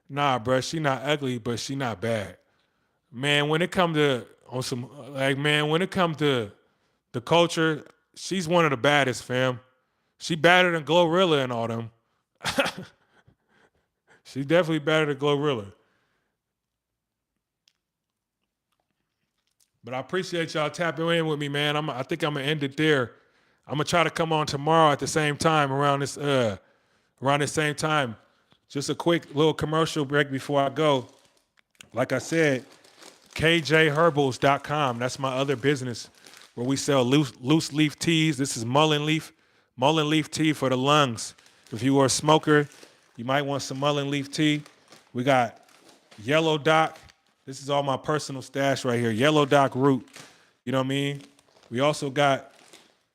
Nah, bro, she not ugly, but she not bad. Man, when it come to on some like man, when it comes to the culture, she's one of the baddest, fam. She better than Glorilla and all them. She definitely better than Glorilla. But I appreciate y'all tapping in with me, man. I think I'm gonna end it there. I'm gonna try to come on tomorrow at the same time around the same time. Just a quick little commercial break before I go. Like I said, kjherbals.com. That's my other business where we sell loose leaf teas. This is mullen leaf tea for the lungs. If you are a smoker, you might want some mullen leaf tea. We got yellow dock. This is all my personal stash right here. Yellow dock root. You know what I mean? We also got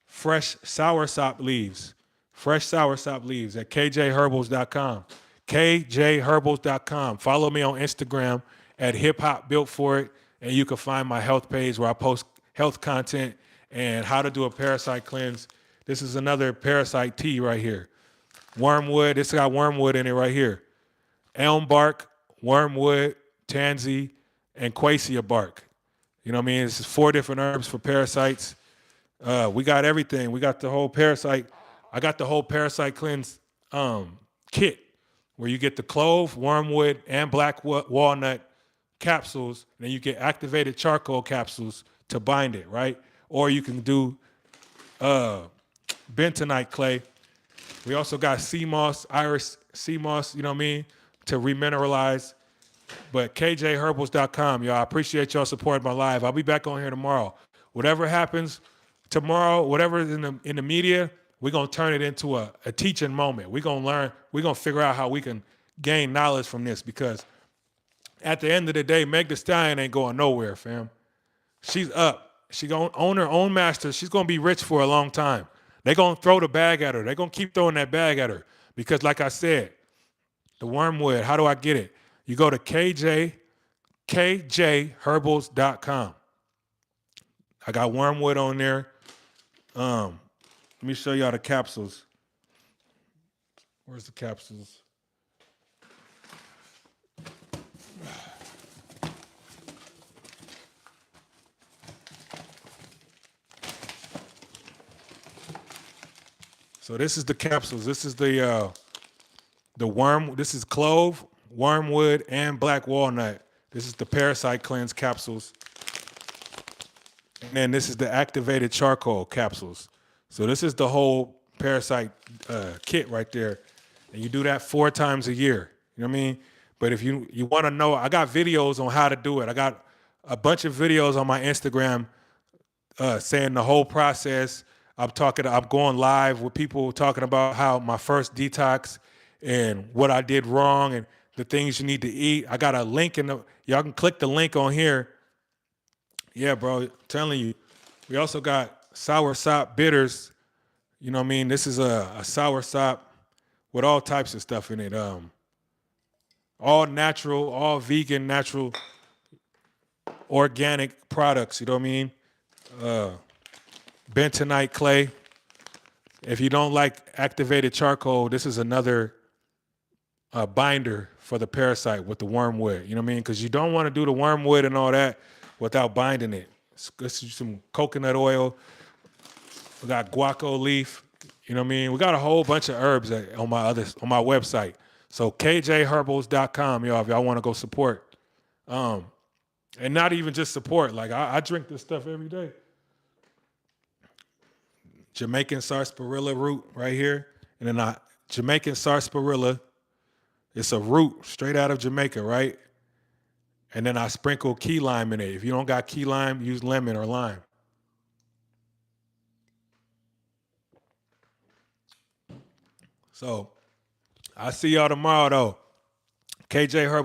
fresh soursop leaves. Fresh soursop leaves at kjherbals.com. kjherbals.com. Follow me on Instagram at hip hop built for it, and you can find my health page where I post health content and how to do a parasite cleanse. This is another parasite tea right here. Wormwood. This got wormwood in it right here. Elm bark, wormwood, tansy, and quassia bark. You know what I mean? This is 4 different herbs for parasites. We got everything. We got the whole parasite. I got the whole parasite cleanse kit where you get the clove, wormwood, and black walnut capsules. And then you get activated charcoal capsules to bind it, right? Or you can do bentonite clay. We also got sea moss, Irish sea moss, you know what I mean, to remineralize. But kjherbals.com, y'all. I appreciate y'all supporting my live. I'll be back on here tomorrow. Whatever happens tomorrow, whatever is in the media, we're gonna turn it into a teaching moment. We're gonna learn, we're gonna figure out how we can gain knowledge from this because at the end of the day, Meg Thee Stallion ain't going nowhere, fam. She's up. She gonna own her own master. She's gonna be rich for a long time. They're gonna throw the bag at her. They're gonna keep throwing that bag at her. Because like I said, the wormwood, how do I get it? You go to kjherbals.com. I got wormwood on there. Let me show y'all the capsules. Where's the capsules? So this is the capsules. This is the worm. This is clove, wormwood, and black walnut. This is the parasite cleanse capsules. And then this is the activated charcoal capsules. So this is the whole parasite kit right there. And you do that 4 times a year. You know what I mean? But if you want to know, I got videos on how to do it. I got a bunch of videos on my Instagram saying the whole process. I'm going live with people talking about how my first detox and what I did wrong and the things you need to eat. I got a link y'all can click the link on here. Yeah, bro, I'm telling you. We also got sour sop bitters. You know what I mean? This is a sour sop with all types of stuff in it. All natural, all vegan, natural, organic products. You know what I mean? Bentonite clay. If you don't like activated charcoal, this is another binder for the parasite with the wormwood. You know what I mean? Because you don't want to do the wormwood and all that without binding it. This is some coconut oil. We got guaco leaf. You know what I mean? We got a whole bunch of herbs on my website. So kjherbals.com, y'all, if y'all want to go support. And not even just support. Like I drink this stuff every day. Jamaican sarsaparilla root right here. And then Jamaican sarsaparilla. It's a root straight out of Jamaica, right? And then I sprinkle key lime in it. If you don't got key lime, use lemon or lime. So I see y'all tomorrow though. KJ Herbal.